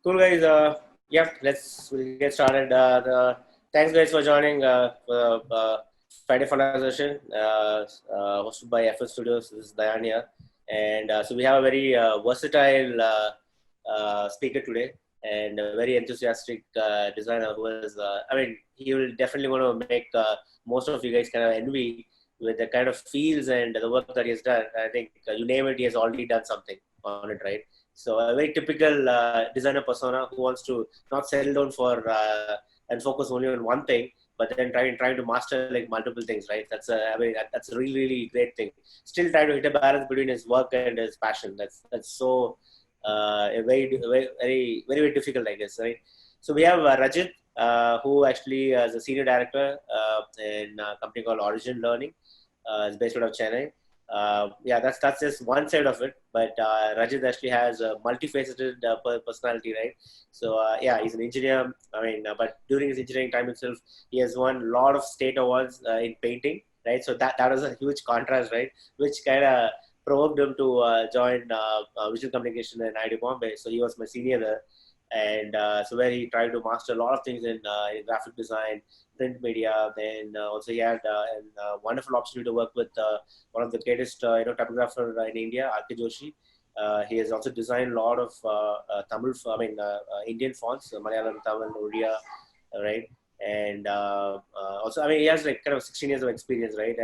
Cool guys. Yeah, we'll get started. Thanks guys for joining for Friday Funda session hosted by FL Studios. This is Dayan here, and so we have a very versatile speaker today and a very enthusiastic designer who is. I mean, he will definitely want to make most of you guys kind of envy with the kind of feels and the work that he has done. I think you name it, he has already done something on it, right? So a very typical designer persona who wants to not settle down for and focus only on one thing, but then trying to master like multiple things, right? That's a really great thing. Still trying to hit a balance between his work and his passion. That's so very difficult, I guess, right? So we have Rajith, who actually is a senior director in a company called Origin Learning. It's based out of Chennai. Yeah, that's just one side of it. But Rajith actually has a multifaceted personality, right? So yeah, he's an engineer. I mean, but during his engineering time itself, he has won a lot of state awards in painting, right? So that was a huge contrast, right? Which kind of provoked him to join visual communication in IIT Bombay. So he was my senior there, and so where he tried to master a lot of things in graphic design, print media. Then also he had a wonderful opportunity to work with one of the greatest typographer in India, R.K. Joshi. He has also designed a lot of Indian fonts, Malayalam, Tamil, Oriya, right? And also, I mean, he has like kind of 16 years of experience, right?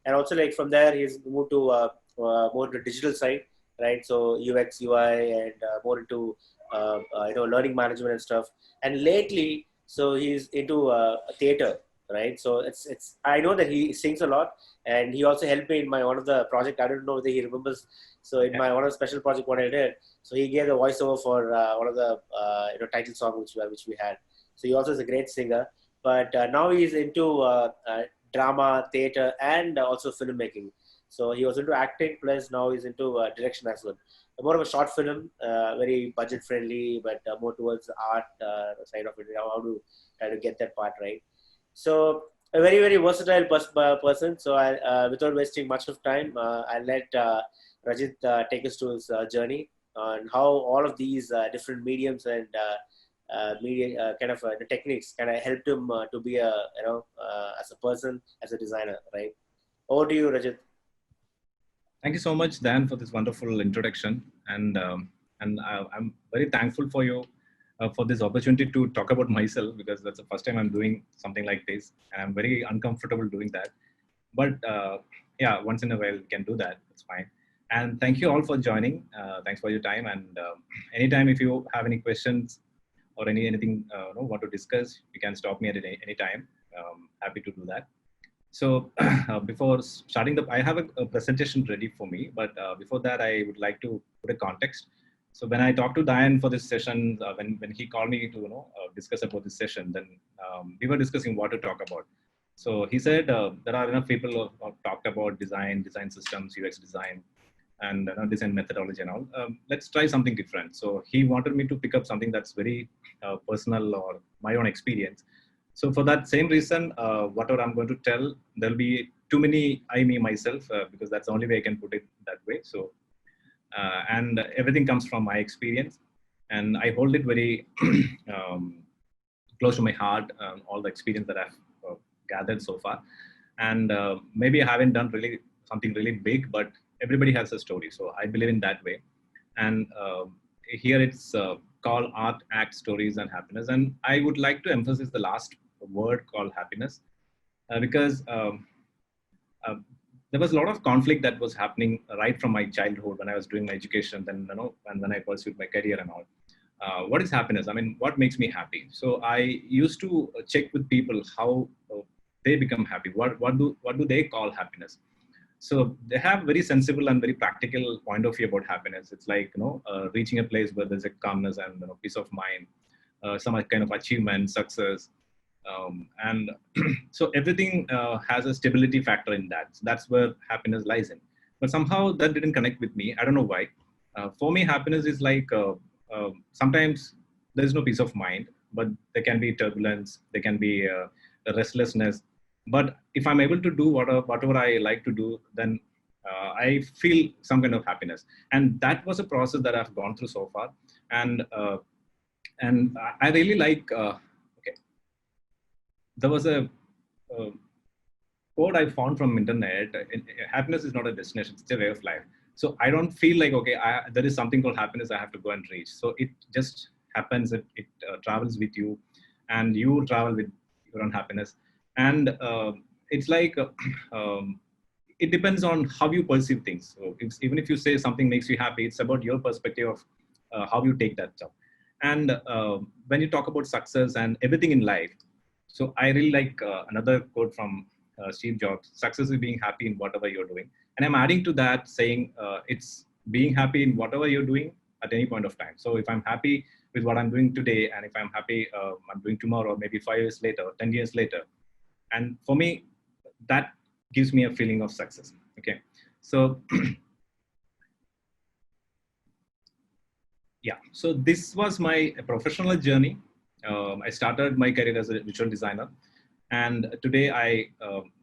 And also like from there, he's moved to more to digital side, right? So UX, UI, and more into learning management and stuff. And lately, so he's into theater, right? So it's I know that he sings a lot, and he also helped me in my one of the project. I don't know whether he remembers. So in my one of the special project what I did, so he gave the voiceover for one of the title song which we had. So he also is a great singer, but now he's into drama, theater, and also filmmaking. So he was into acting, plus now he's into direction as well. More of a short film, very budget friendly, but more towards the art side of it. How to try to get that part right. So a very versatile person. So without wasting much of time, I'll let Rajith take us to his journey on how all of these different mediums and media the techniques kind of helped him to be as a person, as a designer, right? Over to you, Rajith. Thank you so much, Dan, for this wonderful introduction, and I'm very thankful for you for this opportunity to talk about myself, because that's the first time I'm doing something like this, and I'm very uncomfortable doing that. But yeah, once in a while we can do that. That's fine. And thank you all for joining. Thanks for your time. And anytime if you have any questions or anything want to discuss, you can stop me at any time. Happy to do that. So before starting I have a presentation ready for me, but before that, I would like to put a context. So when I talked to Diane for this session, when he called me to discuss about this session, then we were discussing what to talk about. So he said there are enough people who have talked about design systems, UX design, and design methodology and all. Let's try something different. So he wanted me to pick up something that's very personal or my own experience. So for that same reason, whatever I'm going to tell, there'll be too many I, me, myself, because that's the only way I can put it that way. So, and everything comes from my experience, and I hold it very close to my heart, all the experience that I've gathered so far. And maybe I haven't done really something really big, but everybody has a story. So I believe in that way. And here it's called Art, Act, Stories, and Happiness. And I would like to emphasize the last word called happiness, because there was a lot of conflict that was happening right from my childhood when I was doing my education, then and when I pursued my career and all. What is happiness? I mean, what makes me happy? So I used to check with people how they become happy. What do they call happiness? So they have very sensible and very practical point of view about happiness. It's like reaching a place where there's a calmness and peace of mind, some kind of achievement, success, and so everything has a stability factor in that. So that's where happiness lies in. But somehow that didn't connect with me. I don't know why. For me, happiness is like sometimes there is no peace of mind, but there can be turbulence, there can be restlessness. But if I'm able to do whatever I like to do, then I feel some kind of happiness. And that was a process that I've gone through so far. And And I really like, okay, there was a quote I found from internet. Happiness is not a destination, it's a way of life. So I don't feel like, okay, there is something called happiness I have to go and reach. So it just happens, it travels with you, and you travel with your own happiness. And it's like, um, it depends on how you perceive things. So even if you say something makes you happy, it's about your perspective of how you take that job. And when you talk about success and everything in life, so I really like another quote from Steve Jobs: "Success is being happy in whatever you're doing." And I'm adding to that, saying it's being happy in whatever you're doing at any point of time. So if I'm happy with what I'm doing today, and if I'm happy I'm doing tomorrow, maybe 5 years later, 10 years later, and for me, that gives me a feeling of success. Okay, so yeah, so this was my professional journey. I started my career as a visual designer, and today I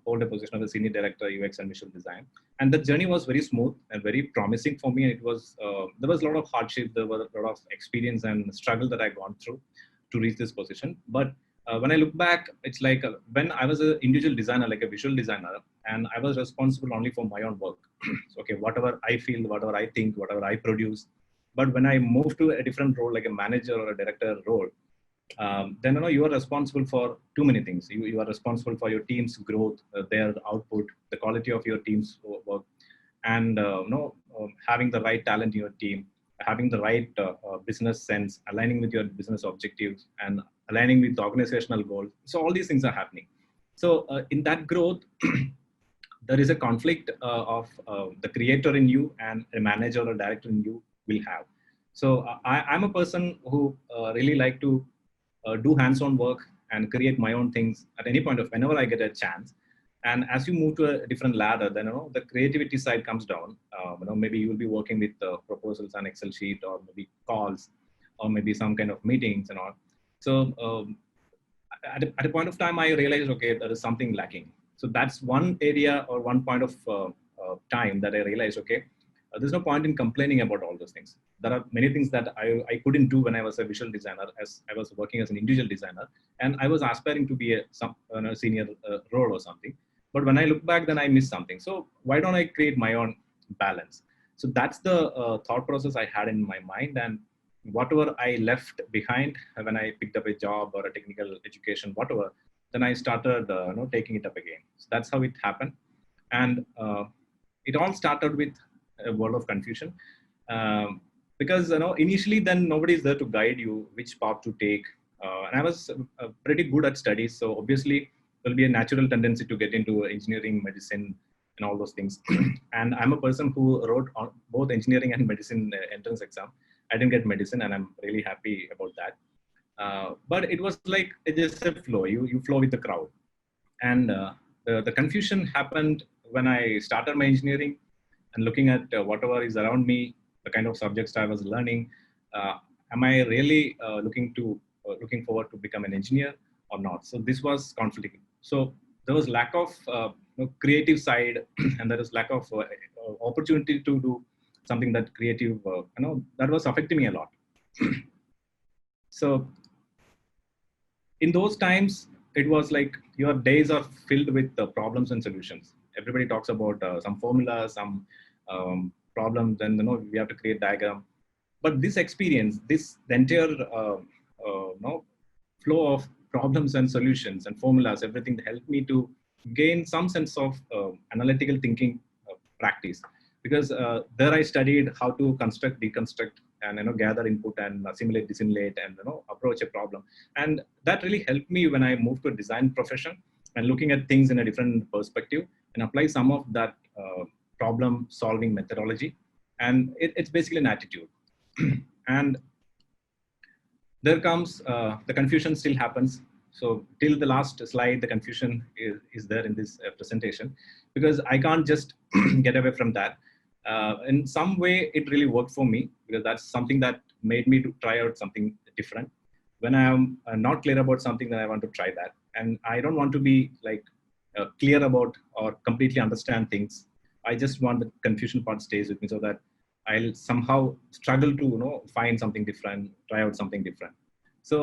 hold a position of a senior director UX and visual design. And the journey was very smooth and very promising for me. It was there was a lot of hardship, there was a lot of experience and struggle that I gone through to reach this position. But when I look back, it's like when I was an individual designer, like a visual designer, and I was responsible only for my own work. So, okay, whatever I feel, whatever I think, whatever I produce. But when I moved to a different role, like a manager or a director role, then you are responsible for too many things. You are responsible for your team's growth, their output, the quality of your team's work, and having the right talent in your team, having the right business sense, aligning with your business objectives, and aligning with the organizational goals. So all these things are happening. So in that growth, there is a conflict of the creator in you and a manager or director in you will have. So I'm a person who really like to do hands-on work and create my own things at any point of whenever I get a chance. And as you move to a different ladder, then the creativity side comes down. Maybe you will be working with proposals on Excel sheet, or maybe calls, or maybe some kind of meetings and all. So at a point of time, I realized, okay, there is something lacking. So that's one area or one point of time that I realized, okay, there's no point in complaining about all those things. There are many things that I couldn't do when I was a visual designer, as I was working as an individual designer, and I was aspiring to be a senior role or something. But when I look back, then I missed something. So why don't I create my own balance? So that's the thought process I had in my mind, and whatever I left behind when I picked up a job or a technical education, whatever, then I started taking it up again. So that's how it happened, and it all started with a world of confusion, because initially then nobody is there to guide you which path to take, and I was pretty good at studies, so obviously there'll be a natural tendency to get into engineering, medicine, and all those things. And I'm a person who wrote on both engineering and medicine entrance exam. I didn't get medicine, and I'm really happy about that. But it was like just a flow. You flow with the crowd, and the confusion happened when I started my engineering and looking at whatever is around me, the kind of subjects I was learning. Am I really looking forward to become an engineer or not? So this was conflicting. So there was lack of creative side, and there was lack of opportunity to do something that creative. That was affecting me a lot. So in those times, it was like your days are filled with problems and solutions. Everybody talks about some formula, some problems, and we have to create diagram. But this experience, the entire flow of problems and solutions and formulas, everything helped me to gain some sense of analytical thinking practice. Because there I studied how to construct, deconstruct, and gather input and assimilate, dissimulate, and approach a problem. And that really helped me when I moved to a design profession and looking at things in a different perspective and apply some of that problem solving methodology. And it's basically an attitude. And there comes the confusion still happens. So till the last slide, the confusion is there in this presentation, because I can't just get away from that. In some way, it really worked for me, because that's something that made me to try out something different. When I am not clear about something, then I want to try that. And I don't want to be like clear about or completely understand things. I just want the confusion part stays with me, so that I'll somehow struggle to find something different, try out something different. So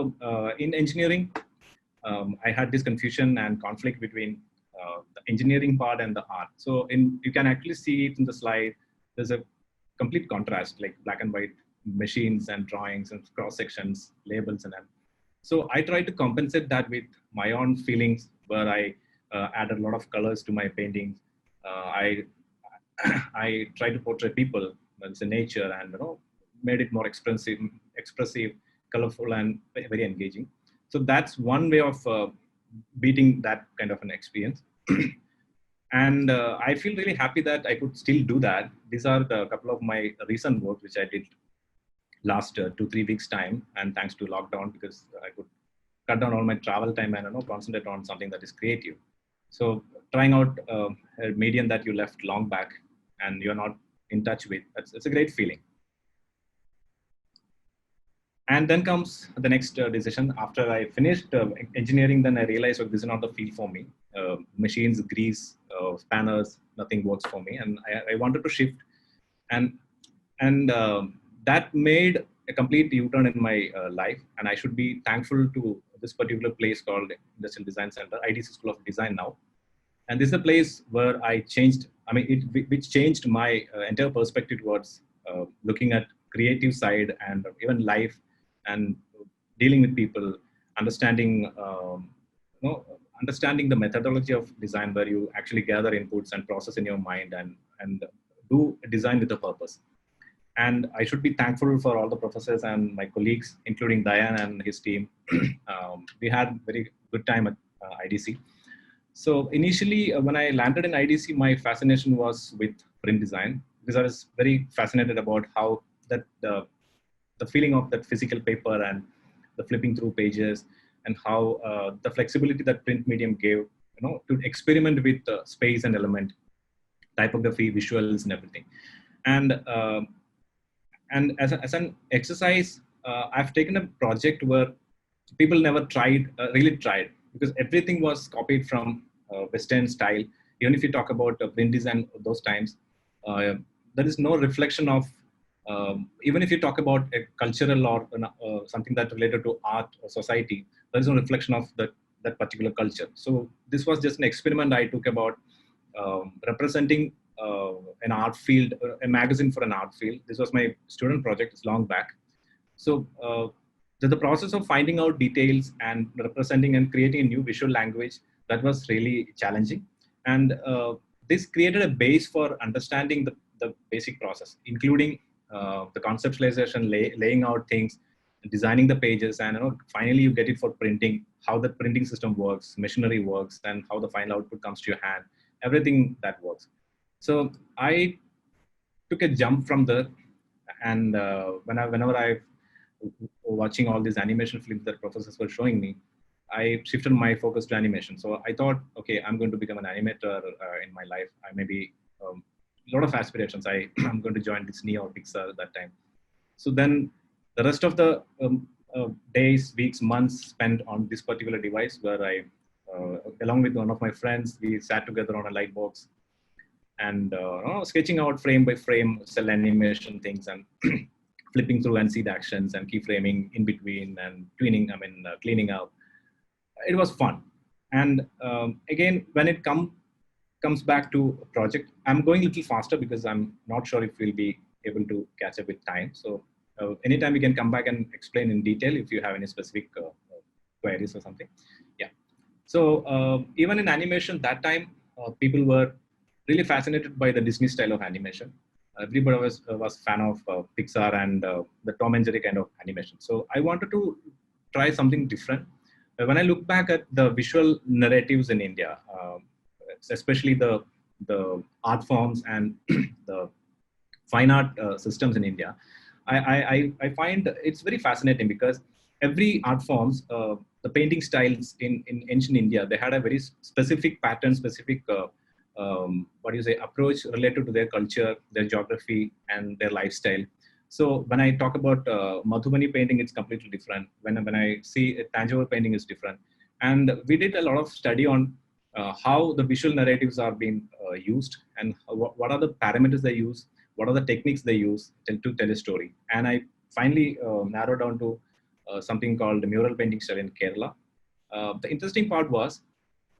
in engineering, I had this confusion and conflict between the engineering part and the art. So you can actually see it in the slide. There's a complete contrast, like black and white machines and drawings and cross sections, labels and all. So I try to compensate that with my own feelings, where I added a lot of colors to my paintings. I I try to portray people, it's a nature, and made it more expressive, colorful, and very engaging. So that's one way of beating that kind of an experience. And I feel really happy that I could still do that. These are a couple of my recent work which I did last 2-3 weeks time, and thanks to lockdown, because I could cut down all my travel time and concentrate on something that is creative. So trying out a medium that you left long back and you're not in touch with, it's a great feeling. And then comes the next decision. After I finished engineering, then I realized, this is not the field for me. Machines, grease, spanners, nothing works for me. And I wanted to shift. And that made a complete U-turn in my life. And I should be thankful to this particular place called Industrial Design Center, IDC School of Design now. And this is a place where I changed, which changed my entire perspective towards looking at creative side and even life and dealing with people, understanding, understanding the methodology of design, where you actually gather inputs and process in your mind and do design with a purpose. And I should be thankful for all the professors and my colleagues, including Diane and his team. We had very good time at IDC. So initially, when I landed in IDC, my fascination was with print design, because I was very fascinated about how that the feeling of that physical paper and the flipping through pages, and how the flexibility that print medium gave, to experiment with space and element, typography, visuals, and everything. And as an exercise, I've taken a project where people never really tried, because everything was copied from Western style. Even if you talk about print design those times, there is no reflection of, even if you talk about a cultural or something that related to art or society, there is no reflection of that particular culture. So this was just an experiment I took about representing an art field, a magazine for an art field. This was my student project. It's long back. So the process of finding out details and representing and creating a new visual language, that was really challenging. And this created a base for understanding the basic process, including the conceptualization, laying out things, designing the pages, and finally you get it for printing, how the printing system works, machinery works, and how the final output comes to your hand, everything that works. So I took a jump from there, and whenever I watching all these animation films that professors were showing me, I shifted my focus to animation. So I thought, okay, I'm going to become an animator in my life. I may be a lot of aspirations. I'm going to join Disney or Pixar at that time. So then the rest of the days, weeks, months spent on this particular device, where I, along with one of my friends, we sat together on a light box and sketching out frame by frame cell animation things, and flipping through and see the actions and keyframing in between and cleaning up. It was fun. And again, when it comes back to a project, I'm going a little faster because I'm not sure if we'll be able to catch up with time. So anytime we can come back and explain in detail if you have any specific queries or something. Yeah. So even in animation, that time people were really fascinated by the Disney style of animation. Everybody was fan of Pixar and the Tom and Jerry kind of animation. So I wanted to try something different. When I look back at the visual narratives in India, especially the art forms and the fine art systems in India, I find it's very fascinating, because every art forms, the painting styles in ancient India, they had a very specific pattern, specific approach related to their culture, their geography, and their lifestyle. So when I talk about Madhubani painting, it's completely different. When I see a Tanjore painting, is different. And we did a lot of study on how the visual narratives are being used, and what are the parameters they use, what are the techniques they use to tell a story. And I finally narrowed down to something called mural painting style in Kerala. The interesting part was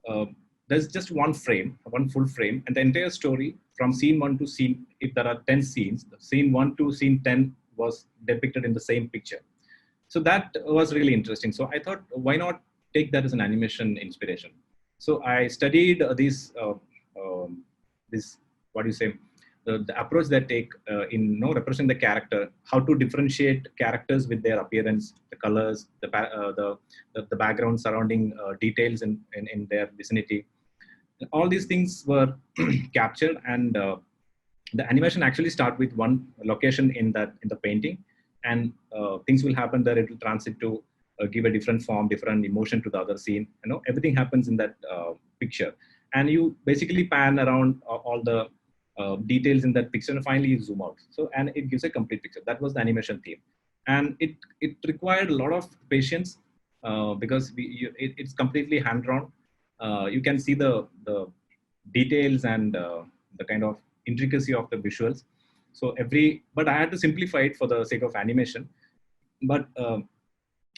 uh, there's just one frame, one full frame, and the entire story from scene 1 to scene, if there are 10 scenes, scene 1 to scene 10 was depicted in the same picture. So that was really interesting. So I thought, why not take that as an animation inspiration? So I studied this, what do you say, the approach that take in represent the character, how to differentiate characters with their appearance, the colors, the background surrounding details in their vicinity. All these things were captured, and the animation actually start with one location in the painting, and things will happen there. It will transit to give a different form, different emotion to the other scene. Everything happens in that picture, and you basically pan around all the details in that picture, and finally you zoom out. So, and it gives a complete picture. That was the animation theme, and it required a lot of patience because it's completely hand drawn. You can see the details and the kind of intricacy of the visuals. So but I had to simplify it for the sake of animation. But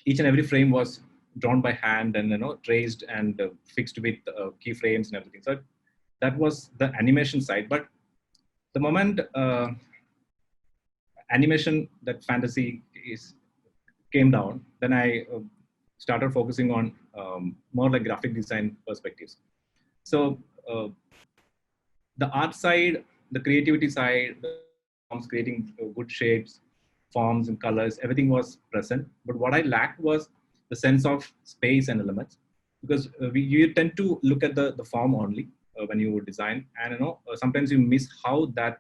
each and every frame was drawn by hand and traced and fixed with keyframes and everything. So that was the animation side. But the moment animation, that fantasy came down, then I started focusing on more like graphic design perspectives. So the art side, the creativity side, the forms, creating good shapes, forms and colors, everything was present. But what I lacked was the sense of space and elements, because you tend to look at the form only when you design, and sometimes you miss how that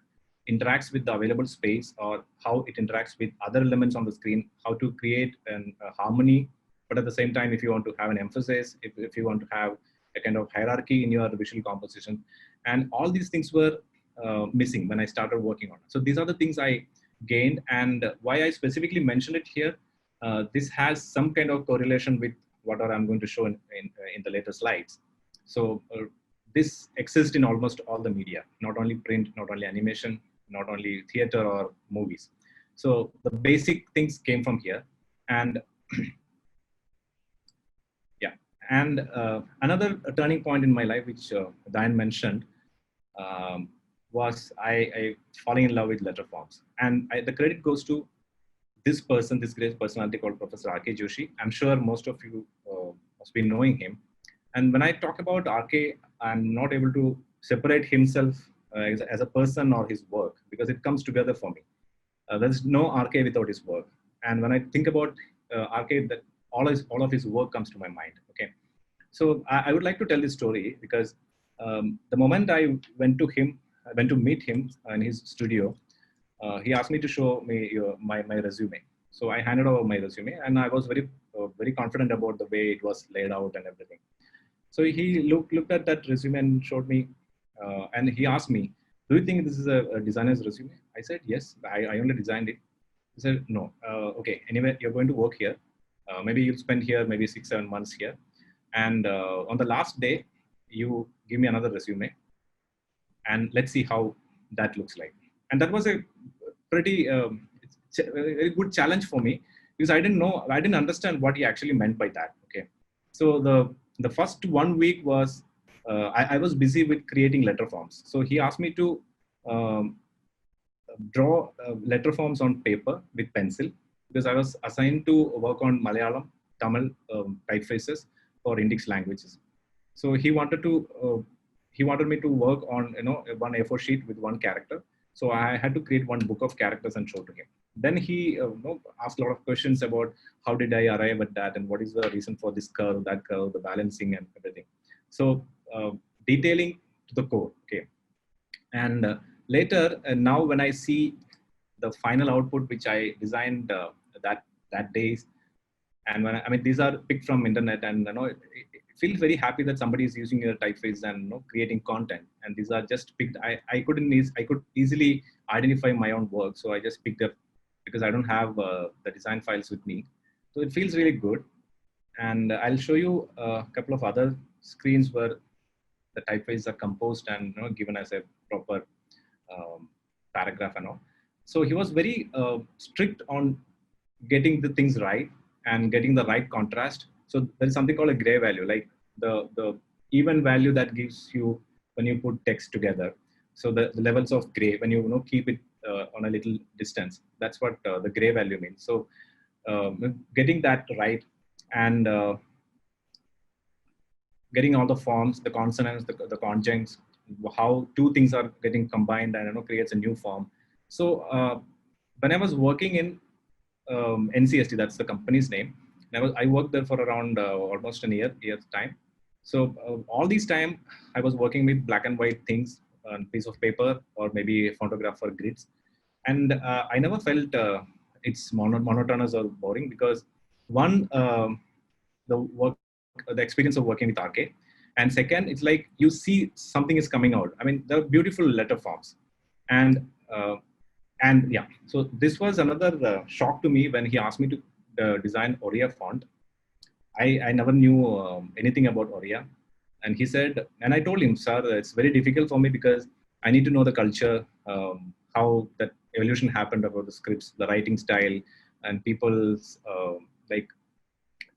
interacts with the available space, or how it interacts with other elements on the screen, how to create a harmony. But at the same time, if you want to have an emphasis, if you want to have a kind of hierarchy in your visual composition, and all these things were missing when I started working on it. So these are the things I gained, and why I specifically mentioned it here. This has some kind of correlation with what I'm going to show in the later slides. So this exists in almost all the media, not only print, not only animation, not only theater or movies. So the basic things came from here. And yeah, and another turning point in my life, which Diane mentioned, was I falling in love with LETTERFORMS. And the credit goes to this person, this great personality called Professor R.K. Joshi. I'm sure most of you must be knowing him. And when I talk about R.K., I'm not able to separate himself as a person or his work, because it comes together for me. There's no R.K. without his work. And when I think about R.K., that all of his work comes to my mind. Okay, so I would like to tell this story because the moment I went to meet him in his studio, he asked me to show me my resume. So I handed over my resume, and I was very confident about the way it was laid out and everything. So he looked at that resume and showed me, and he asked me, "Do you think this is a designer's resume?" I said, "Yes, I only designed it." He said, "No, okay. Anyway, you're going to work here. Maybe you'll spend here maybe 6-7 months here, and on the last day, you give me another resume, and let's see how that looks like." And that was a pretty very good challenge for me, because I didn't understand what he actually meant by that. Okay, so the first 1 week was I was busy with creating letter forms. So he asked me to draw letter forms on paper with pencil, because I was assigned to work on Malayalam, Tamil typefaces for Indic languages. So he wanted me to work on one A4 sheet with one character. So I had to create one book of characters and show to him. Then he asked a lot of questions about how did I arrive at that, and what is the reason for this curve, that curve, the balancing and everything. So detailing to the core. Okay, and later now when I see the final output which I designed that days, and when I mean these are picked from internet, and it feels very happy that somebody is using your typeface and creating content, and these are just picked. I could easily identify my own work, so I just picked up, because I don't have the design files with me. So it feels really good, and I'll show you a couple of other screens where the typefaces are composed and given as a proper paragraph and all. So he was very strict on getting the things right, and getting the right contrast. So there is something called a gray value, like the even value that gives you when you put text together. So the levels of gray, when you keep it on a little distance, that's what the gray value means. So getting that right, and getting all the forms, the consonants, the conjuncts, how two things are getting combined and creates a new form. So when I was working in NCST, that's the company's name. I worked there for around almost a year's time. So all this time I was working with black and white things on piece of paper or maybe a photograph or grids. And I never felt it's monotonous or boring, because one, the experience of working with RK, and second, it's like you see something is coming out. I mean, they're beautiful letter forms, and yeah. So this was another shock to me when he asked me to design Oriya font. I never knew anything about Oriya, and he said, and I told him, sir, it's very difficult for me because I need to know the culture, how that evolution happened about the scripts, the writing style, and people's like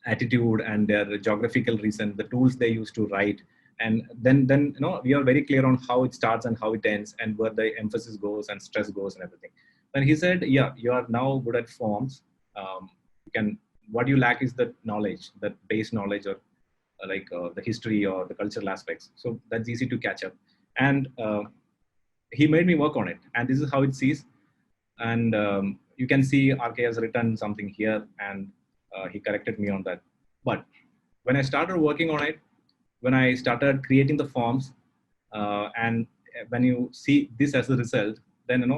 attitude and their geographical reason, the tools they use to write. And then we are very clear on how it starts and how it ends and where the emphasis goes and stress goes and everything. And he said, yeah, you are now good at forms. You can, what you lack is the knowledge, that base knowledge, or the history or the cultural aspects. So that's easy to catch up. And he made me work on it, and this is how it sees. And you can see RK has written something here, and he corrected me on that. But when I started working on it, when I started creating the forms, and when you see this as a result, then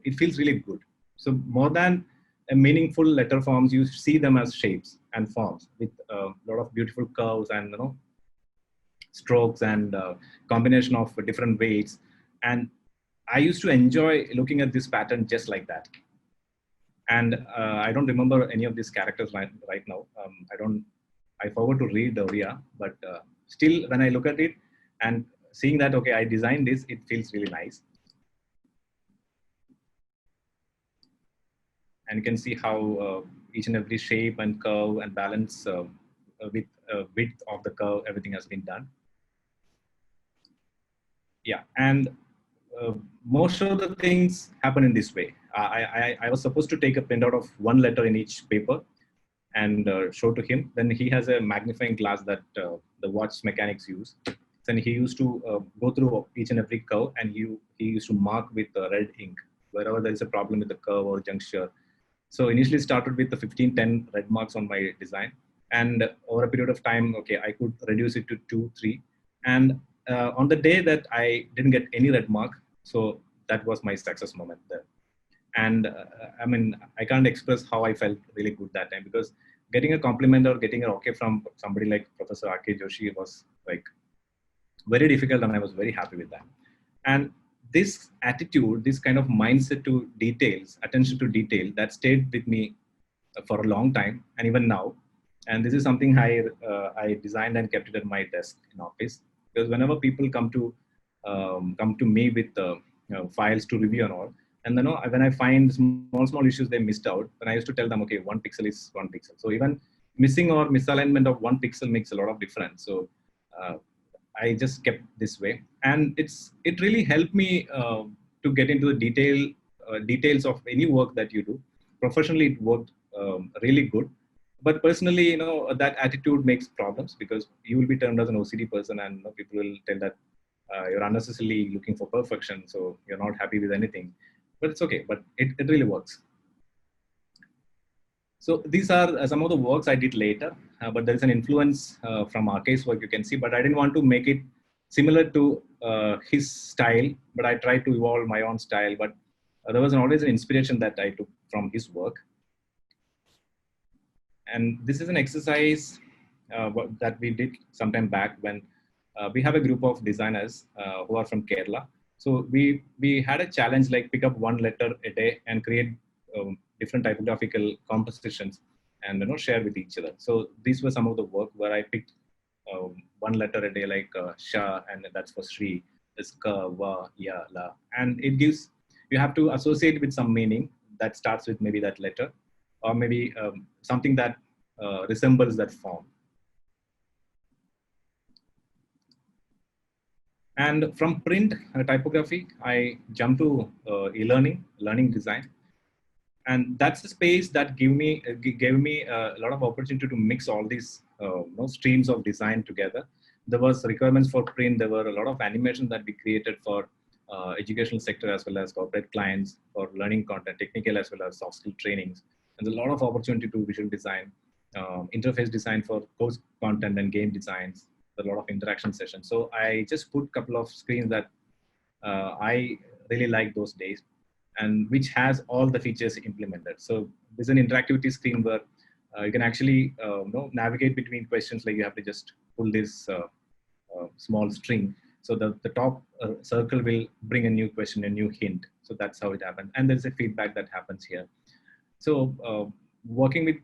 it feels really good. So more than a meaningful letter forms, you see them as shapes and forms with a lot of beautiful curves and strokes and combination of different weights. And I used to enjoy looking at this pattern just like that. And I don't remember any of these characters right now. I forgot to read Oriya, but still when I look at it and seeing that, okay, I designed this, it feels really nice. And you can see how each and every shape and curve and balance with width of the curve, everything has been done. Yeah, and most of the things happen in this way. I was supposed to take a printout of one letter in each paper and show to him. Then he has a magnifying glass that the watch mechanics use. Then he used to go through each and every curve, and he used to mark with red ink wherever there is a problem with the curve or juncture. So initially started with the 15-10 red marks on my design, and over a period of time, okay, I could reduce it to 2, 3. And on the day that I didn't get any red mark, so that was my success moment there. And I mean, I can't express how I felt really good that time, because getting a compliment or getting an okay from somebody like Professor R.K. Joshi was like very difficult, and I was very happy with that. And this attitude, this kind of mindset to details, attention to detail, that stayed with me for a long time, and even now. And this is something I designed and kept it at my desk in office, because whenever people come to me with files to review and all, and when I find small issues they missed out, then I used to tell them, okay, 1 pixel is 1 pixel. So even missing or misalignment of 1 pixel makes a lot of difference. So I just kept this way, and it really helped me to get into the details of any work that you do. Professionally, it worked really good, but personally, that attitude makes problems, because you will be termed as an OCD person, and people will tell that you're unnecessarily looking for perfection, so you're not happy with anything. But it's okay. But it really works. So these are some of the works I did later, but there is an influence from RK's work, you can see, but I didn't want to make it similar to his style, but I tried to evolve my own style. But there was always an inspiration that I took from his work. And this is an exercise that we did sometime back when we have a group of designers who are from Kerala. So we had a challenge, like pick up one letter a day and create different typographical compositions and share with each other. So these were some of the work where I picked one letter a day, like Sha, and that's for Shri, is Ka, Va, Ya, La. And it gives, you have to associate with some meaning that starts with maybe that letter, or maybe something that resembles that form. And from print typography, I jumped to e-learning, learning design. And that's the space that gave me a lot of opportunity to mix all these streams of design together. There was requirements for print. There were a lot of animation that we created for educational sector as well as corporate clients for learning content, technical as well as soft skill trainings. And a lot of opportunity to visual design, interface design for course content and game designs, a lot of interaction sessions. So I just put a couple of screens that I really like those days, and which has all the features implemented. So there's an interactivity screen where you can actually navigate between questions, like you have to just pull this small string. So the top circle will bring a new question, a new hint. So that's how it happens. And there's a feedback that happens here. So working with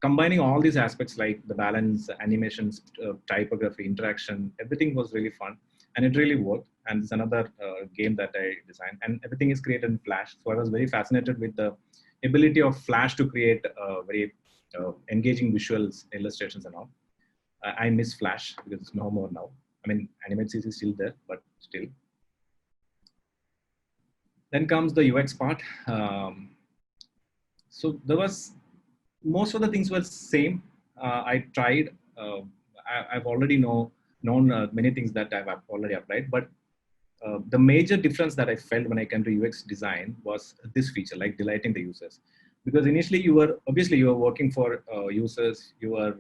combining all these aspects like the balance, animations, typography, interaction, everything was really fun, and it really worked. And it's another game that I designed, and everything is created in Flash. So I was very fascinated with the ability of Flash to create very engaging visuals, illustrations, and all. I miss Flash because it's no more now. I mean, Animate is still there, but still. Then comes the UX part. So there was most of the things were same. I tried. I've already known many things that I've already applied, but the major difference that I felt when I came to UX design was this feature, like delighting the users. Because initially you were working for users, you were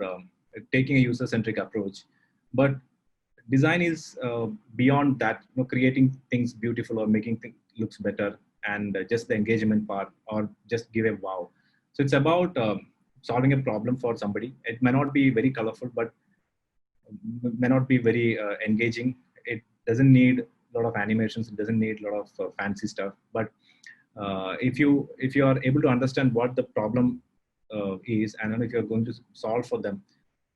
taking a user-centric approach, but design is beyond that, creating things beautiful or making things looks better, and just the engagement part, or just give a wow. So it's about solving a problem for somebody. It may not be very colorful, but may not be very engaging. It doesn't need a lot of animations. It doesn't need a lot of fancy stuff. But if you are able to understand what the problem is, and if you're going to solve for them,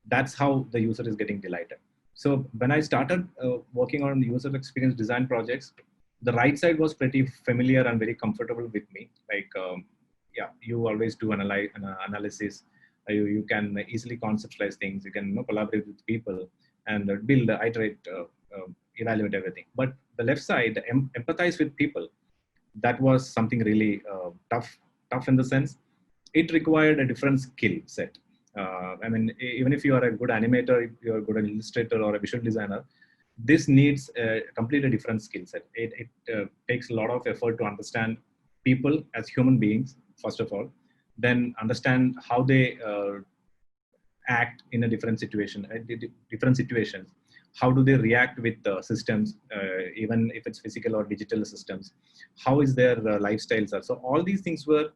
that's how the user is getting delighted. So when I started working on user experience design projects, the right side was pretty familiar and very comfortable with me. Like, yeah, you always do analysis. You can easily conceptualize things. You can collaborate with people and build, iterate, evaluate everything. But the left side, empathize with people, that was something really tough in the sense it required a different skill set. I mean, even if you are a good animator, if you are a good illustrator or a visual designer, this needs a completely different skill set. It takes a lot of effort to understand people as human beings, first of all, then understand how they act in a different situation, different situations. How do they react with systems, even if it's physical or digital systems? How is their lifestyles are? So all these things were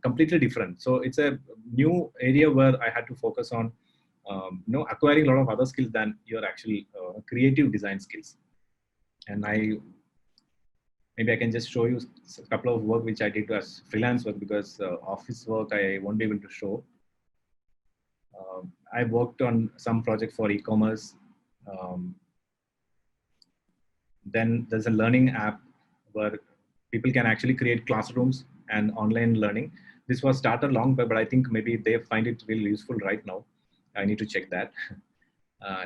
completely different. So it's a new area where I had to focus on acquiring a lot of other skills than your actual creative design skills. And maybe I can just show you a couple of work which I did as freelance work, because office work I won't be able to show. I worked on some project for e-commerce. Then there's a learning app where people can actually create classrooms and online learning. This was started long back, but I think maybe they find it really useful right now. I need to check that.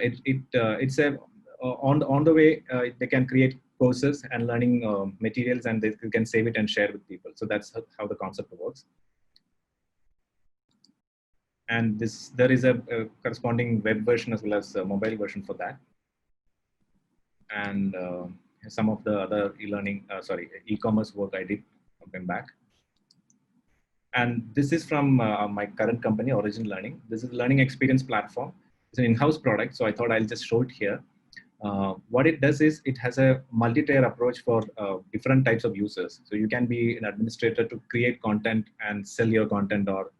It's a on the way they can create courses and learning materials, and they can save it and share with people. So that's how the concept works. And there is a corresponding web version as well as a mobile version for that. And some of the other e-commerce work I did sometime back. And this is from my current company, Origin Learning. This is a learning experience platform. It's an in-house product, so I thought I'll just show it here. What it does is it has a multi-tier approach for different types of users. So you can be an administrator to create content and sell your content, or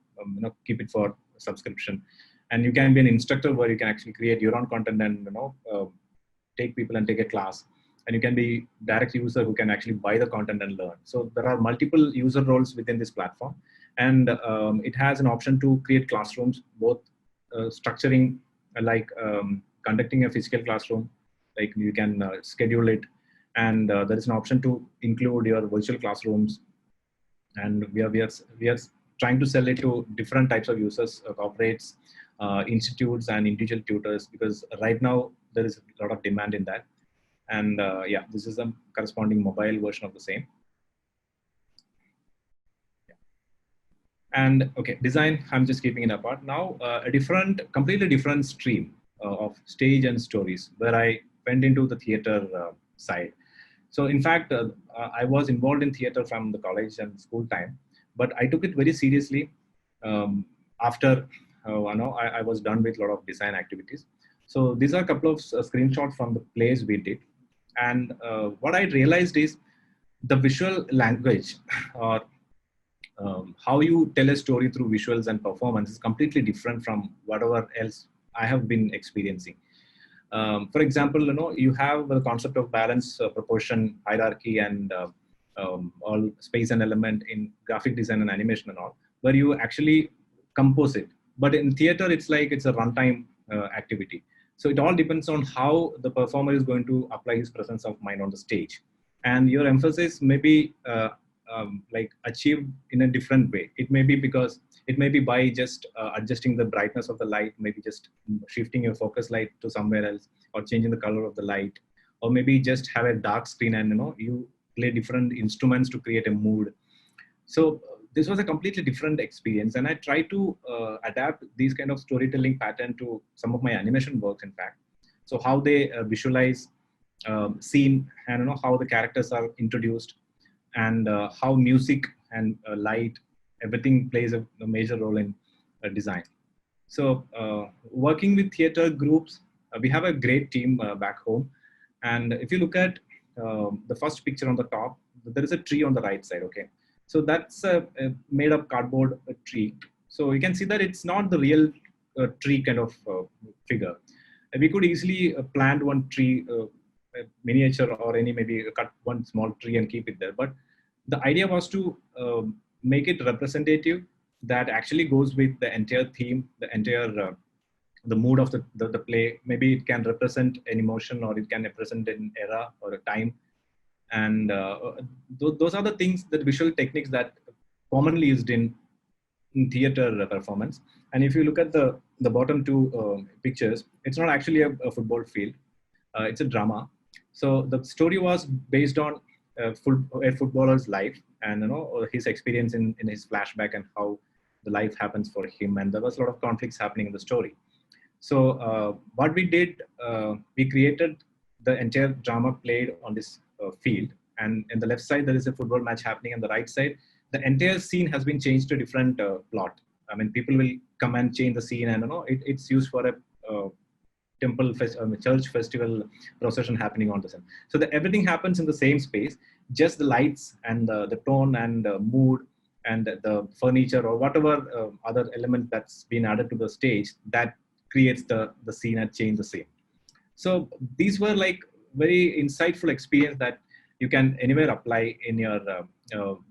keep it for subscription. And you can be an instructor where you can actually create your own content and take people and take a class. And you can be direct user who can actually buy the content and learn. So there are multiple user roles within this platform. And it has an option to create classrooms, both structuring like conducting a physical classroom, like you can schedule it. And there is an option to include your virtual classrooms. And we are trying to sell it to different types of users, corporates, institutes, and individual tutors, because right now there is a lot of demand in that. And yeah, this is a corresponding mobile version of the same. And okay, design, I'm just keeping it apart. Now, completely different stream of stage and stories, where I went into the theater side. So in fact, I was involved in theater from the college and school time, but I took it very seriously after I was done with a lot of design activities. So these are a couple of screenshots from the plays we did. And what I realized is the visual language, or how you tell a story through visuals and performance, is completely different from whatever else I have been experiencing. For example, you have the concept of balance, proportion, hierarchy, and all space and element in graphic design and animation and all, where you actually compose it. But in theater, it's like it's a runtime activity. So it all depends on how the performer is going to apply his presence of mind on the stage, and your emphasis may be like achieved in a different way. It may be by just adjusting the brightness of the light, maybe just shifting your focus light to somewhere else, or changing the color of the light, or maybe just have a dark screen and you play different instruments to create a mood. So this was a completely different experience, and I try to adapt these kind of storytelling pattern to some of my animation works, in fact. So how they visualize scene, and how the characters are introduced, and how music and light, everything plays a major role in design. So working with theater groups, we have a great team back home. And if you look at the first picture on the top, there is a tree on the right side, okay? So that's a made up cardboard tree. So you can see that it's not the real tree kind of figure. We could easily plant one tree, miniature, or maybe cut one small tree and keep it there. But the idea was to make it representative, that actually goes with the entire theme, the entire the mood of the play. Maybe it can represent an emotion, or it can represent an era or a time. And those are the things, the visual techniques that commonly used in theater performance. And if you look at the bottom two pictures, it's not actually a football field. It's a drama. So the story was based on a footballer's life, and his experience in his flashback, and how the life happens for him. And there was a lot of conflicts happening in the story. So what we did, we created the entire drama played on this field, and in the left side there is a football match happening, and the right side the entire scene has been changed to a different plot. I mean, people will come and change the scene, and it's used for a church festival procession happening on the scene. So everything happens in the same space, just the lights and the tone and mood and the furniture, or whatever other element that's been added to the stage, that creates the scene and change the scene. So these were like very insightful experience that you can anywhere apply in your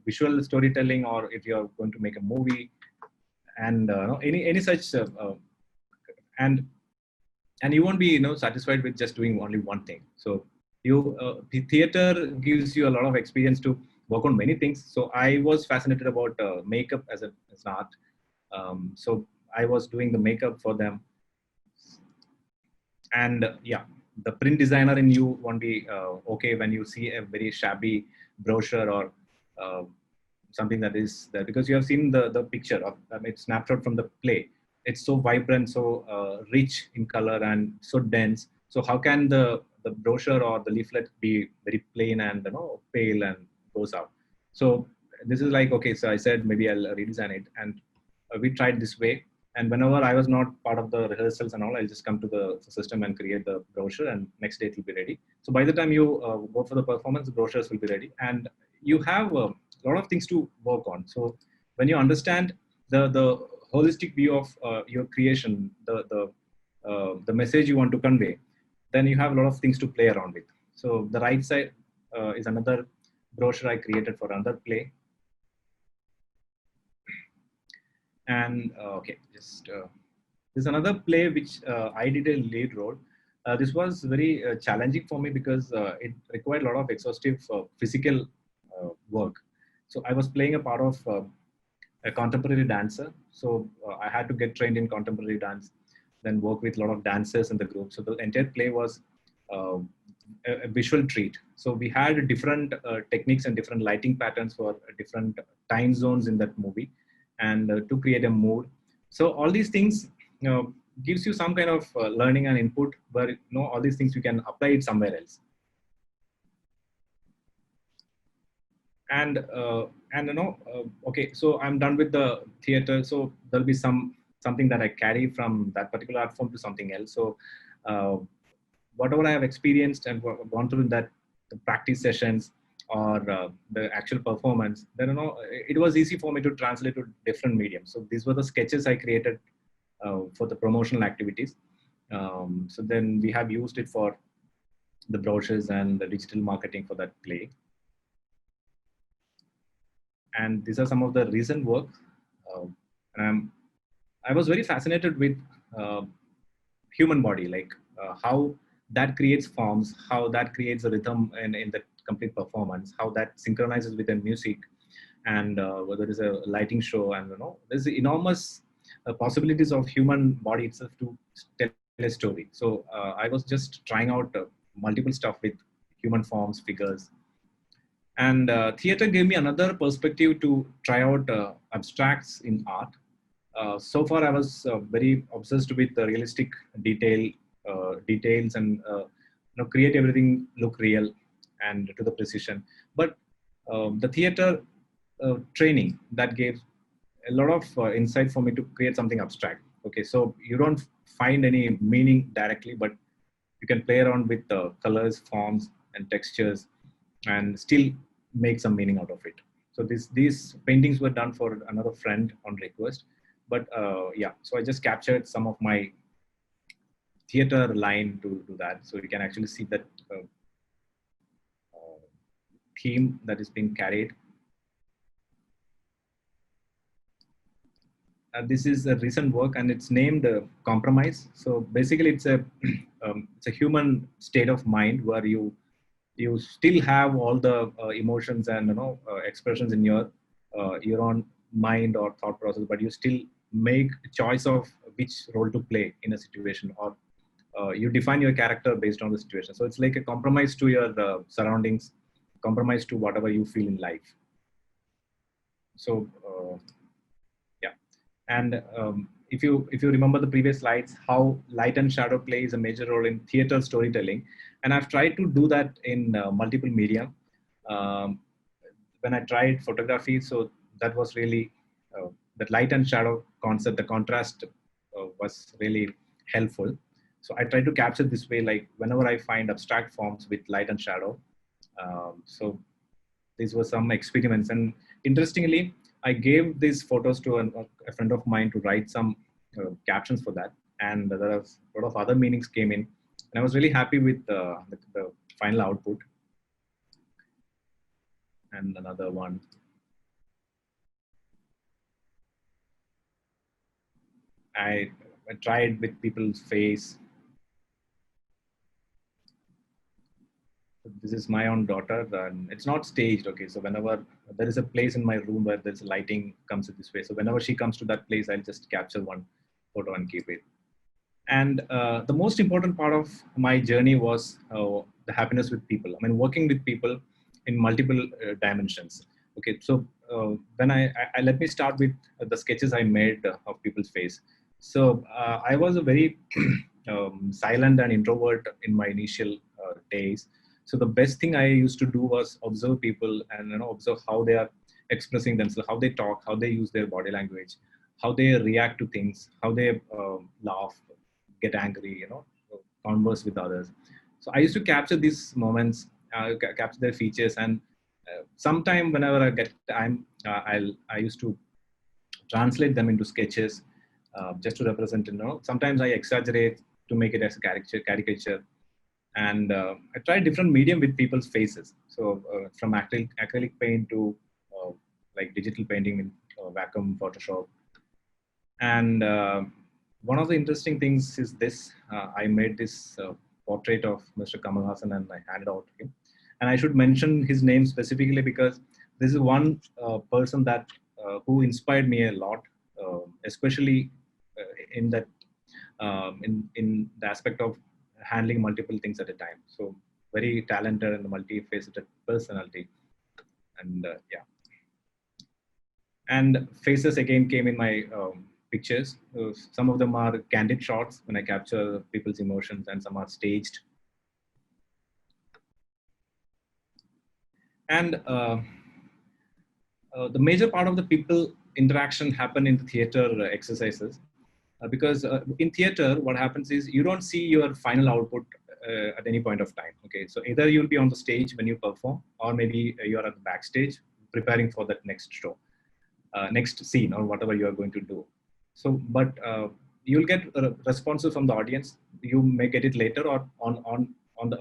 visual storytelling, or if you're going to make a movie, and any such and you won't be satisfied with just doing only one thing. So the theater gives you a lot of experience to work on many things. So I was fascinated about makeup as an art. So I was doing the makeup for them. And yeah, the print designer in you won't be okay when you see a very shabby brochure, or something that is there, because you have seen the picture of it's snapshot from the play. It's so vibrant, so rich in color, and so dense. So how can the brochure or the leaflet be very plain and pale and goes out? So this is like, okay, so I said maybe I'll redesign it, and we tried this way. And whenever I was not part of the rehearsals and all, I'll just come to the system and create the brochure, and next day it will be ready. So by the time you go for the performance, the brochures will be ready, and you have a lot of things to work on. So when you understand the holistic view of your creation, the message you want to convey, then you have a lot of things to play around with. So the right side is another brochure I created for another play. And okay, just there's another play which I did a lead role. This was very challenging for me, because it required a lot of exhaustive physical work. So I was playing a part of a contemporary dancer. So I had to get trained in contemporary dance, then work with a lot of dancers in the group. So the entire play was uh, a visual treat. So we had different techniques and different lighting patterns for different time zones in that movie, and to create a mood. So all these things gives you some kind of learning and input, where all these things you can apply it somewhere else. And okay, so I'm done with the theater. So there'll be something that I carry from that particular art form to something else. So whatever I have experienced and gone through in that the practice sessions or the actual performance, then it was easy for me to translate to different mediums. So these were the sketches I created for the promotional activities. So then we have used it for the brochures and the digital marketing for that play. And these are some of the recent work. And I was very fascinated with human body, like how that creates forms, how that creates a rhythm in the complete performance, how that synchronizes with the music, and whether it is a lighting show. And there's enormous possibilities of human body itself to tell a story. So I was just trying out multiple stuff with human forms, figures. And theater gave me another perspective to try out abstracts in art. So far, I was very obsessed with the realistic details and create everything look real and to the precision. But the theater training that gave a lot of insight for me to create something abstract. Okay, so you don't find any meaning directly, but you can play around with the colors, forms, and textures, and still make some meaning out of it. So these paintings were done for another friend on request. But yeah, so I just captured some of my theater line to do that. So you can actually see that theme that is being carried. This is a recent work, and it's named Compromise. So basically, it's a human state of mind where you still have all the emotions and expressions in your own mind or thought process, but you still make a choice of which role to play in a situation, or you define your character based on the situation. So it's like a compromise to your surroundings, compromise to whatever you feel in life. So yeah, and if you remember the previous slides, how light and shadow plays a major role in theater storytelling, and I've tried to do that in multiple media. When I tried photography, so that was really that light and shadow concept, the contrast was really helpful. So I try to capture this way, like whenever I find abstract forms with light and shadow. So these were some experiments, and interestingly, I gave these photos to a friend of mine to write some captions for that, and there was a lot of other meanings came in, and I was really happy with the final output. And another one. I tried with people's face. This is my own daughter, and it's not staged. Okay, so whenever there is a place in my room where there's lighting comes this way, so whenever she comes to that place, I'll just capture one photo and keep it. And the most important part of my journey was the happiness with people. I mean, working with people in multiple dimensions. Okay, so when I let me start with the sketches I made of people's face. So I was a very silent and introvert in my initial days. So the best thing I used to do was observe people and observe how they are expressing themselves, how they talk, how they use their body language, how they react to things, how they laugh, get angry, converse with others. So I used to capture these moments, capture their features, and sometime whenever I get time, I used to translate them into sketches just to represent. Sometimes I exaggerate to make it as a caricature. And I tried different medium with people's faces. So from acrylic paint to like digital painting in Wacom, Photoshop. And one of the interesting things is this. I made this portrait of Mr. Kamal Hassan and I handed out to him. And I should mention his name specifically because this is one person that who inspired me a lot, especially in that in the aspect of handling multiple things at a time. So very talented and multifaceted personality, and yeah. And faces again came in my pictures. Some of them are candid shots when I capture people's emotions, and some are staged. And the major part of the people interaction happen in the theater exercises, because in theater what happens is you don't see your final output at any point of time. Okay, so either you'll be on the stage when you perform, or maybe you're at the backstage preparing for that next show, next scene, or whatever you are going to do. So but you'll get responses from the audience. You may get it later, or on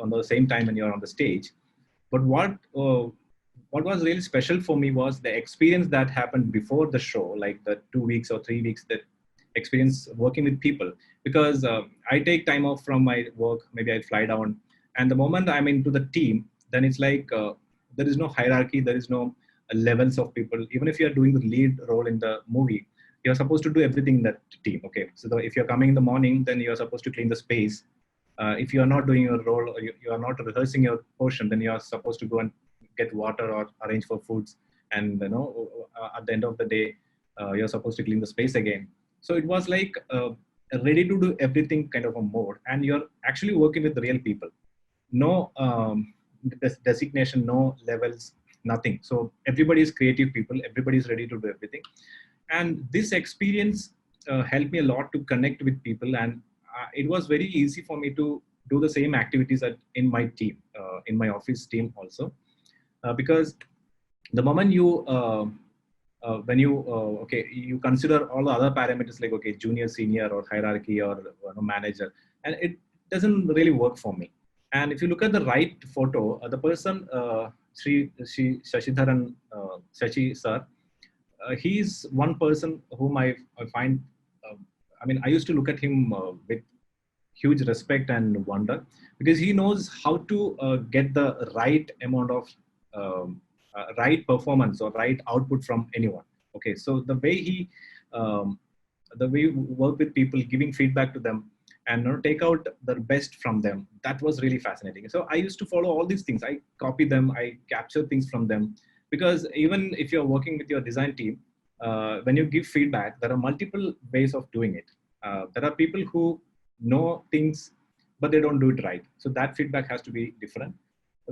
the same time when you're on the stage. But what was really special for me was the experience that happened before the show, like the 2 weeks or 3 weeks that experience working with people. Because I take time off from my work, maybe I fly down, and the moment I'm into the team, then it's like there is no hierarchy, there is no levels of people. Even if you're doing the lead role in the movie, you're supposed to do everything in that team. Okay, so if you're coming in the morning, then you're supposed to clean the space. If you are not doing your role, or you are not rehearsing your portion, then you are supposed to go and get water or arrange for foods. And at the end of the day, you're supposed to clean the space again. So it was like ready to do everything kind of a mode, and you're actually working with real people. No designation, no levels, nothing. So everybody is creative people, everybody is ready to do everything. And this experience helped me a lot to connect with people, and it was very easy for me to do the same activities in my team, in my office team also, because the moment you when you okay, you consider all the other parameters like, okay, junior, senior, or hierarchy, or manager, and it doesn't really work for me. And if you look at the right photo, the person, Sri Shashidharan Shashi sir, he's one person whom I find, I mean, I used to look at him with huge respect and wonder, because he knows how to get the right amount of right performance or right output from anyone. Okay, so the way he work with people, giving feedback to them, and take out the best from them, that was really fascinating. So I used to follow all these things. I copy them, I capture things from them, because even if you're working with your design team, when you give feedback, there are multiple ways of doing it. There are people who know things, but they don't do it right. So that feedback has to be different.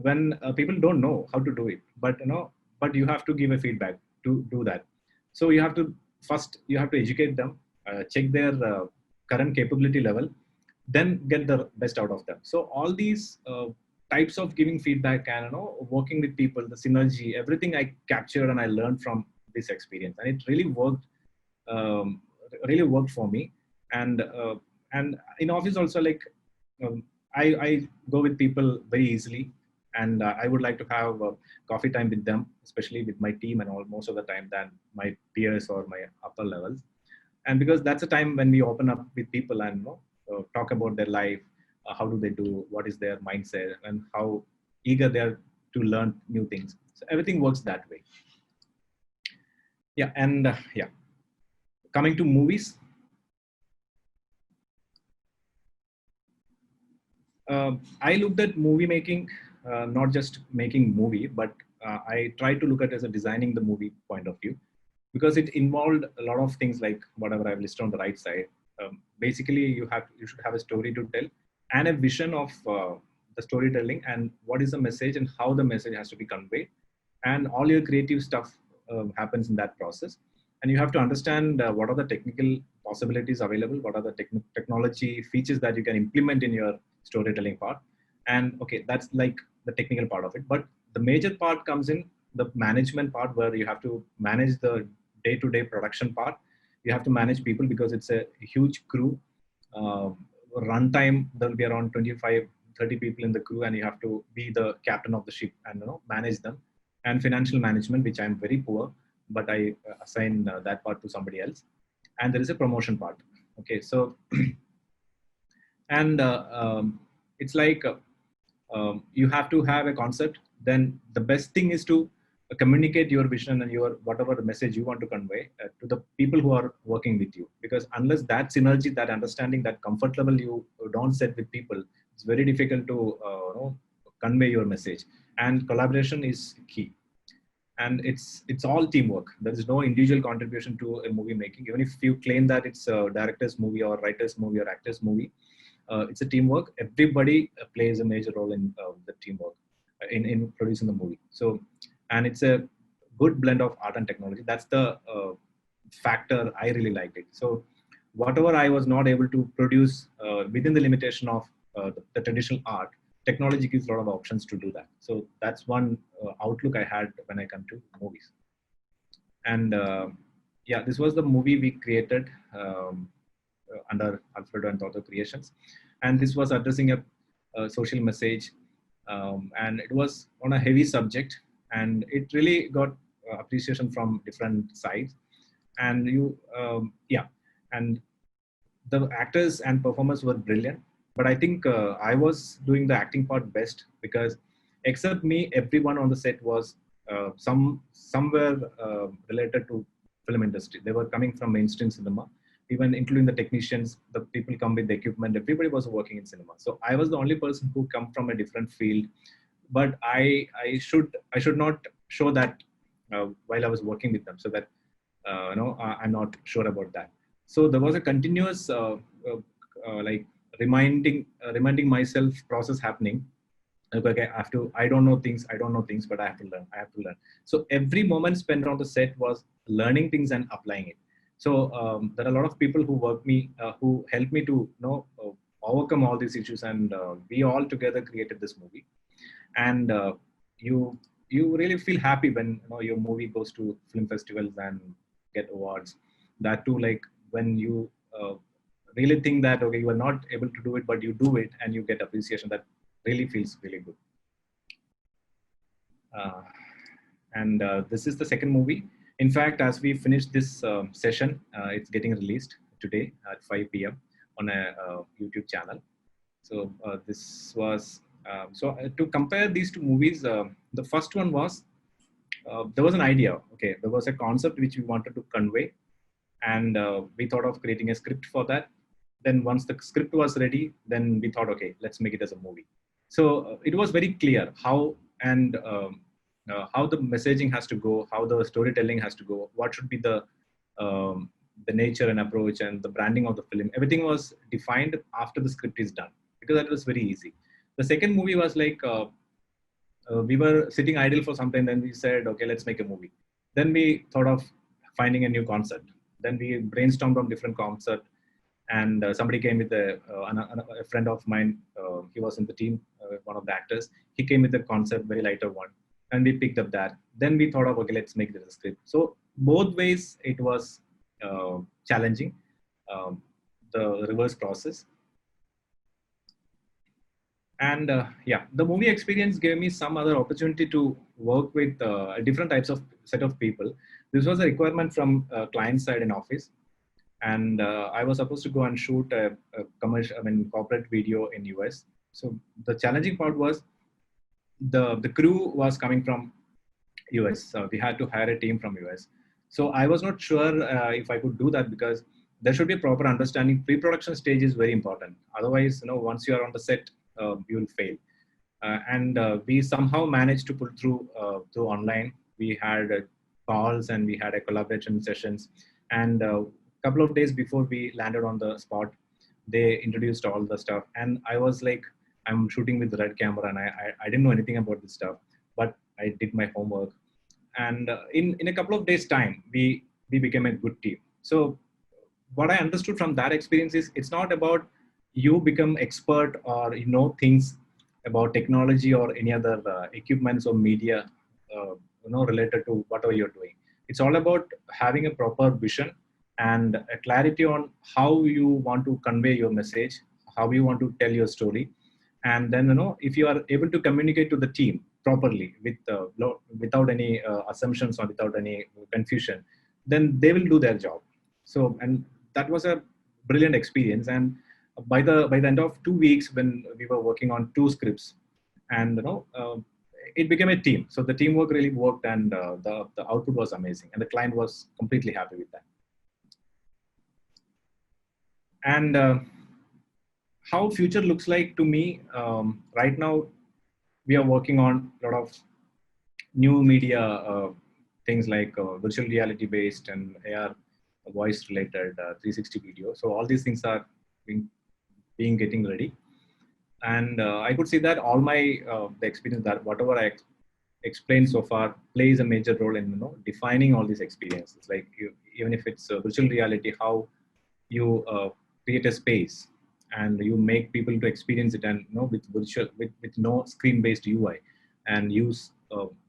When people don't know how to do it, but but you have to give a feedback to do that. So you have to educate them, check their current capability level, then get the best out of them. So all these types of giving feedback and working with people, the synergy, everything I captured and I learned from this experience, and it really worked for me. And in office also, like I go with people very easily, and I would like to have coffee time with them, especially with my team, and most of the time than my peers or my upper levels. And because that's a time when we open up with people and talk about their life, how do they do, what is their mindset, and how eager they are to learn new things. So everything works that way. Yeah, and yeah, coming to movies. I looked at movie making, not just making movie, but I tried to look at it as a designing the movie point of view, because it involved a lot of things like whatever I've listed on the right side. Basically, you should have a story to tell and a vision of the storytelling, and what is the message and how the message has to be conveyed, and all your creative stuff happens in that process. And you have to understand what are the technical possibilities available, what are the technology features that you can implement in your storytelling part. And okay, that's like the technical part of it. But the major part comes in the management part, where you have to manage the day-to-day production part. You have to manage people, because it's a huge crew. Runtime, there will be around 25-30 people in the crew, and you have to be the captain of the ship and manage them. And financial management, which I'm very poor, but I assign that part to somebody else. And there is a promotion part. Okay, so and it's like you have to have a concept. Then the best thing is to communicate your vision and your whatever message you want to convey to the people who are working with you, because unless that synergy, that understanding, that comfort level you don't set with people, it's very difficult to convey your message. And collaboration is key, and it's all teamwork. There is no individual contribution to a movie making. Even if you claim that it's a director's movie or writer's movie or actor's movie, it's a teamwork. Everybody plays a major role in the teamwork in producing the movie. So, and it's a good blend of art and technology. That's the factor I really liked it. So whatever I was not able to produce within the limitation of the traditional art, technology gives a lot of options to do that. So that's one outlook I had when I come to movies. And yeah, this was the movie we created under Alfredo and Toto Creations. And this was addressing a social message. And it was on a heavy subject, and it really got appreciation from different sides. And yeah, and the actors and performers were brilliant. But I think I was doing the acting part best, because except me, everyone on the set was somewhere related to film industry. They were coming from mainstream cinema, even including the technicians, the people come with the equipment. Everybody was working in cinema. So I was the only person who come from a different field. But I should not show that while I was working with them, so that I'm not sure about that. So there was a continuous like reminding myself process happening. Okay, I don't know things, but I have to learn. So every moment spent on the set was learning things and applying it. So there are a lot of people who helped me to overcome all these issues, and we all together created this movie. And you really feel happy when your movie goes to film festivals and get awards. That too, like when you really think that okay, you are not able to do it, but you do it and you get appreciation. That really feels really good. And this is the second movie. In fact, as we finish this session, it's getting released today at 5 p.m. on a YouTube channel. So this was to compare these two movies. The first one was there was an idea. Okay, there was a concept which we wanted to convey, and we thought of creating a script for that. Then once the script was ready, then we thought, okay, let's make it as a movie. So it was very clear how the messaging has to go, how the storytelling has to go, what should be the nature and approach and the branding of the film. Everything was defined after the script is done, because that was very easy. The second movie was like we were sitting idle for some time. Then we said, okay, let's make a movie. Then we thought of finding a new concept. Then we brainstormed on different concepts. And somebody came with a friend of mine. He was in the team, one of the actors. He came with a concept, very lighter one, and we picked up that. Then we thought of, okay, let's make this a script. So both ways it was challenging, the reverse process. And yeah, the movie experience gave me some other opportunity to work with different types of set of people. This was a requirement from client side in office. And I was supposed to go and shoot a corporate video in US. So the challenging part was the crew was coming from US. So we had to hire a team from US. So I was not sure if I could do that, because there should be a proper understanding. Pre-production stage is very important. Otherwise, once you are on the set, you will fail. And we somehow managed to pull through online. We had calls and we had a collaboration sessions. And couple of days before we landed on the spot, they introduced all the stuff, and I was like, I'm shooting with the red camera, and I didn't know anything about this stuff, but I did my homework. And in a couple of days time, we became a good team. So what I understood from that experience is, it's not about you become expert or things about technology or any other equipments or media related to whatever you're doing. It's all about having a proper vision and a clarity on how you want to convey your message, how you want to tell your story. And then, if you are able to communicate to the team properly without any assumptions or without any confusion, then they will do their job. So, and that was a brilliant experience. And by the end of 2 weeks, when we were working on 2 scripts, and it became a team. So the teamwork really worked, and the output was amazing, and the client was completely happy with that. And how future looks like to me, right now, we are working on a lot of new media things like virtual reality based and AR voice related 360 video. So all these things are being getting ready. And I could see that all my the experience, that whatever I explained so far plays a major role in defining all these experiences. Like even if it's virtual reality, how you create a space and you make people to experience it, and with virtual with no screen based UI, and use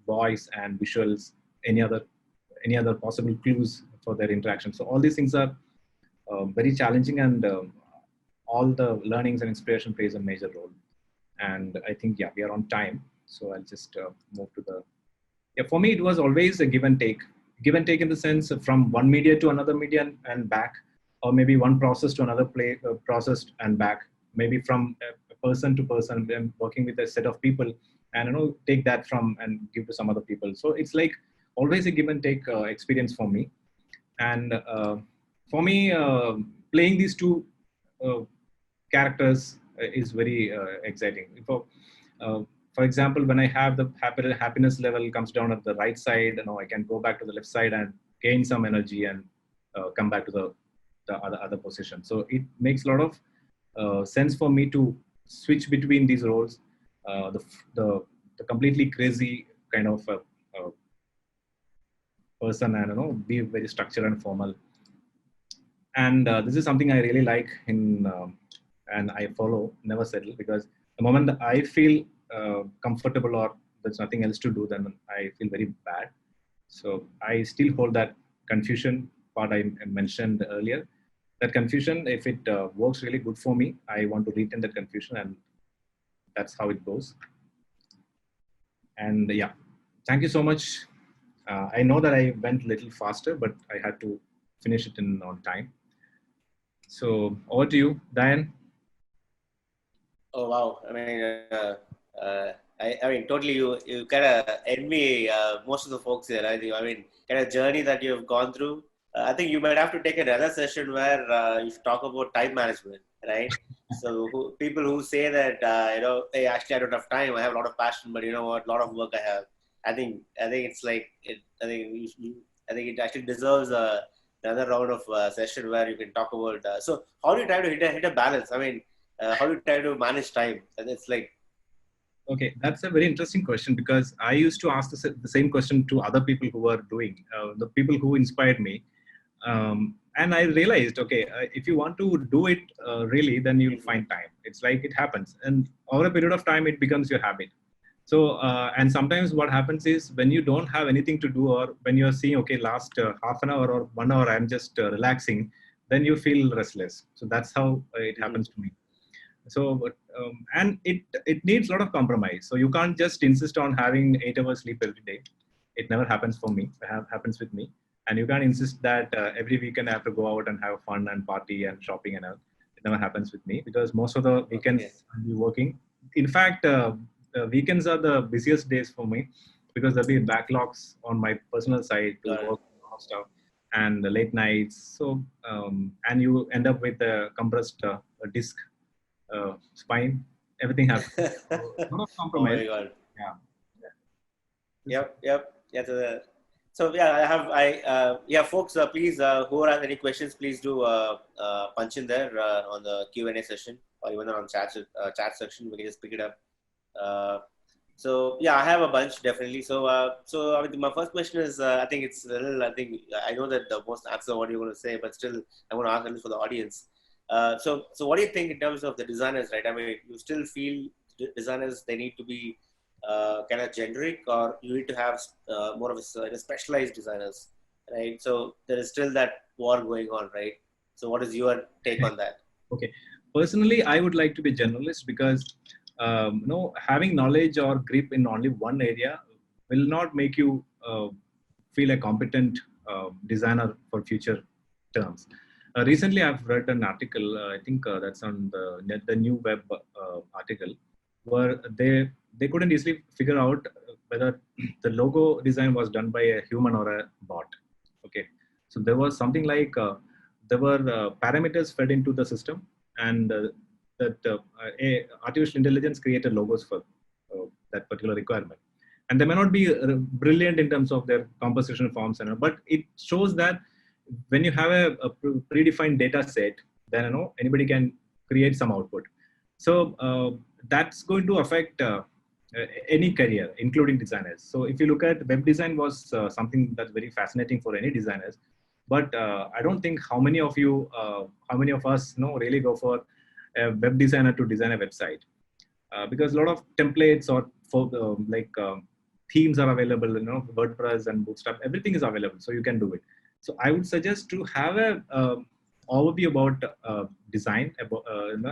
voice and visuals, any other possible clues for their interaction. So all these things are very challenging, and all the learnings and inspiration plays a major role. And I think, yeah, we are on time, so I'll just move to the. Yeah, for me, it was always a give and take in the sense of from one media to another media and back, or maybe one process to another process and back, maybe from a person to person, and working with a set of people, and take that from and give to some other people. So it's like always a give and take experience for me. And for me, playing these two characters is very exciting. For example, when I have the happiness level comes down at the right side, I can go back to the left side and gain some energy and come back to the other position. So it makes a lot of sense for me to switch between these roles. The completely crazy kind of person, and be very structured and formal. And this is something I really like in and I follow, never settle, because the moment that I feel comfortable or there's nothing else to do, then I feel very bad. So I still hold that confusion part I mentioned earlier. That confusion, if it works really good for me, I want to retain that confusion, and that's how it goes. And yeah, thank you so much. I know that I went a little faster, but I had to finish it on time. So over to you, Diane. Oh wow! I mean, totally. You kind of envy most of the folks here. I mean, kind of journey that you have gone through. I think you might have to take another session where you talk about time management, right? So people who say that hey, actually I don't have time. I have a lot of passion, but you know what? A lot of work I have. I think it's like it. I think it actually deserves another round of session where you can talk about. So how do you try to hit a balance? I mean, how do you try to manage time? And it's like. Okay, that's a very interesting question, because I used to ask the same question to other people who were doing, the people who inspired me. And I realized, okay, if you want to do it really, then you'll find time. It's like it happens. And over a period of time, it becomes your habit. So, and sometimes what happens is when you don't have anything to do, or when you're seeing, okay, last half an hour or 1 hour, I'm just relaxing, then you feel restless. So that's how it happens to me. So, and it needs a lot of compromise. So you can't just insist on having 8 hours sleep every day. It never happens for me. It happens with me. And you can't insist that every weekend I have to go out and have fun and party and shopping and all. It never happens with me, because most of the weekends I'll be working. In fact, weekends are the busiest days for me, because there'll be backlogs on my personal side to work on stuff, and the late nights. So, and you end up with a compressed disc spine. Everything happens. So, not compromise. Oh my God. Yeah. Yep. Yeah. So yeah, folks. Please, who have any questions, please do punch in there on the Q&A session, or even on chat section. We can just pick it up. So yeah, I have a bunch, definitely. So I mean, my first question is, I think it's a little. I think I know that the most answer what you're going to say, but still, I'm going to ask this for the audience. So what do you think in terms of the designers, right? I mean, you still feel designers, they need to be kind of generic, or you need to have more of a specialized designers, right? So there is still that war going on, right? So what is your take on that? Okay, personally, I would like to be generalist, because having knowledge or grip in only one area will not make you feel a competent designer for future terms. Recently, I've read an article. I think that's on the new web article, where they couldn't easily figure out whether the logo design was done by a human or a bot. Okay, so there was something like there were parameters fed into the system, and that artificial intelligence created logos for that particular requirement. And they may not be brilliant in terms of their composition forms, but it shows that when you have a predefined data set, then anybody can create some output. So that's going to affect any career, including designers. So if you look at web design, was something that's very fascinating for any designers. But I don't think how many of us really go for a web designer to design a website, because a lot of templates or themes are available. WordPress and Bootstrap, everything is available, so you can do it. So I would suggest to have a overview about design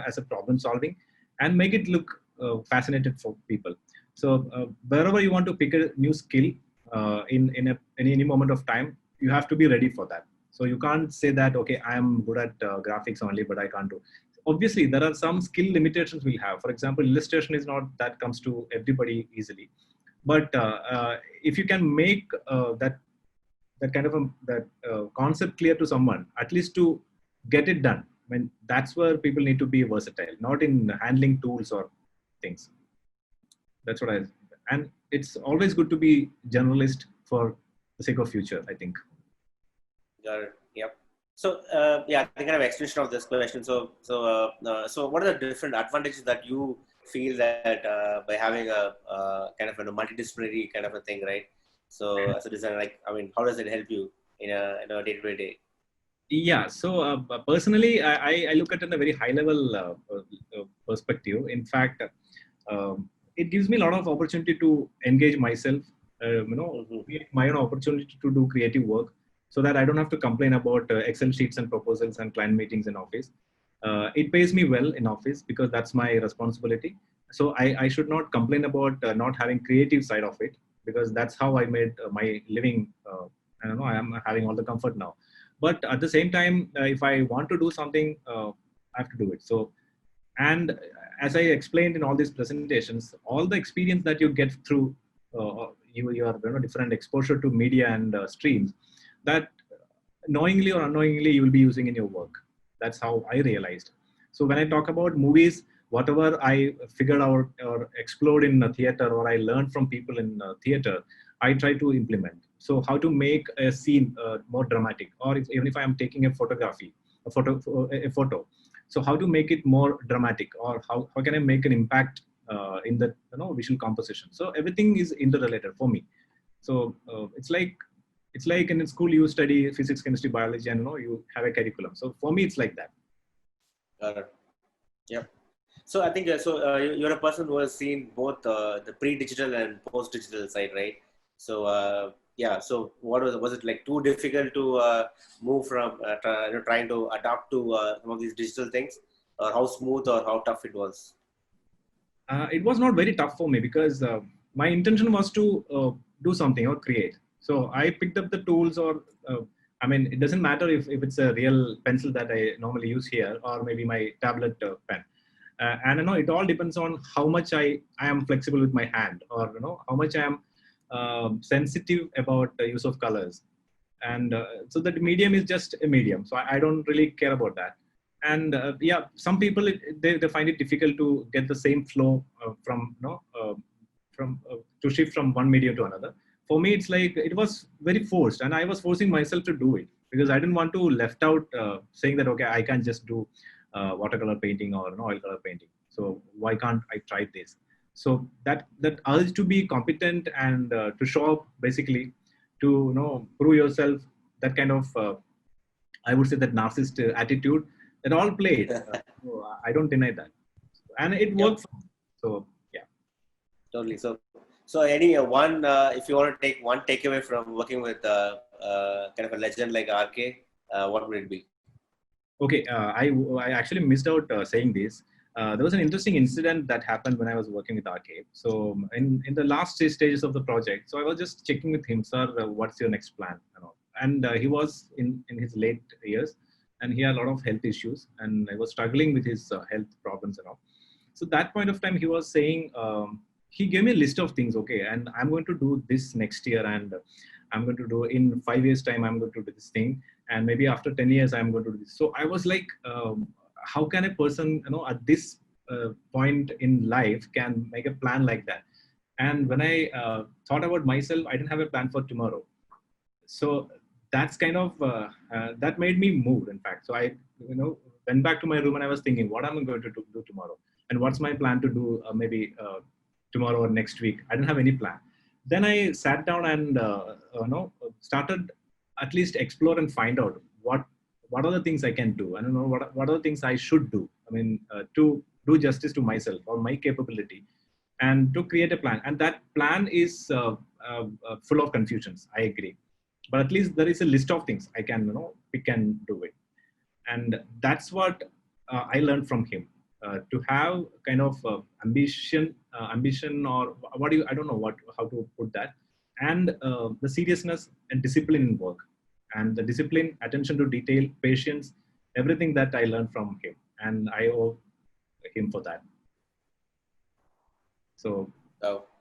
as a problem solving, and make it look fascinating for people. So wherever you want to pick a new skill in any moment of time, you have to be ready for that. So you can't say that, okay, I am good at graphics only, but I can't do. Obviously, there are some skill limitations we'll have. For example, illustration is not that comes to everybody easily. But if you can make that kind of concept clear to someone, at least to get it done, I mean, that's where people need to be versatile, not in handling tools or things. That's what and it's always good to be generalist for the sake of future, I think. Got it. Yep. So I think kind of extension of this question. So what are the different advantages that you feel that by having a kind of a multidisciplinary kind of a thing, right? So as a designer, like, I mean, how does it help you in a day-to-day day? Yeah. So personally, I look at it in a very high level perspective. In fact, it gives me a lot of opportunity to engage myself, create my own opportunity to do creative work, so that I don't have to complain about Excel sheets and proposals and client meetings in office. It pays me well in office because that's my responsibility. So I should not complain about not having creative side of it, because that's how I made my living. I don't know, I am having all the comfort now. But at the same time, if I want to do something, I have to do it. So, and as I explained in all these presentations, all the experience that you get through your different exposure to media and streams, that knowingly or unknowingly you will be using in your work. That's how I realized. So when I talk about movies, whatever I figured out or explored in theater, or I learned from people in theater, I try to implement. So how to make a scene more dramatic, or even if I am taking a photo. So how to make it more dramatic, or how can I make an impact in the visual composition. So everything is interrelated for me. So it's like in school you study physics, chemistry, biology, and you have a curriculum. So for me, it's like that. Got it. Yep. So I think you're a person who has seen both the pre-digital and post-digital side, right? So so what was it like too difficult to move from trying to adapt to some of these digital things, or how smooth or how tough it was? It was not very tough for me, because my intention was to do something or create. So I picked up the tools, or I mean, it doesn't matter if it's a real pencil that I normally use here, or maybe my tablet pen. And it all depends on how much I am flexible with my hand, or how much I am sensitive about the use of colors. And so that medium is just a medium. So I don't really care about that. And some people they find it difficult to get the same flow to shift from one medium to another. For me, it's like it was very forced, and I was forcing myself to do it, because I didn't want to left out saying that, okay, I can't just do watercolor painting or oil color painting. So why can't I try this? So that urge to be competent and to show up, basically, to prove yourself, that kind of I would say that narcissist attitude, it all played. So I don't deny that, and it worked. Yep. So yeah, totally. So any one, if you want to take one takeaway from working with kind of a legend like RK, what would it be? Okay, I actually missed out saying this. There was an interesting incident that happened when I was working with RK. So in the last stages of the project, so I was just checking with him, sir, what's your next plan? And he was in his late years, and he had a lot of health issues, and I was struggling with his health problems and all. So that point of time, he was saying he gave me a list of things. Okay, and I'm going to do this next year, and I'm going to do in 5 years time, I'm going to do this thing, and maybe after 10 years I'm going to do this. So I was like, how can a person, at this point in life can make a plan like that? And when I thought about myself, I didn't have a plan for tomorrow. So that's kind of that made me move, in fact. So I went back to my room and I was thinking, what am I going to do tomorrow, and what's my plan to do maybe tomorrow or next week. I didn't have any plan. Then I sat down and started at least explore and find out what are the things I can do. I don't know what are the things I should do. I mean, to do justice to myself or my capability, and to create a plan. And that plan is full of confusions, I agree, but at least there is a list of things I can pick and do it. And that's what I learned from him, to have kind of ambition, or what do you, I don't know how to put that, and the seriousness and discipline in work, and the discipline, attention to detail, patience, everything that I learned from him, and I owe him for that. So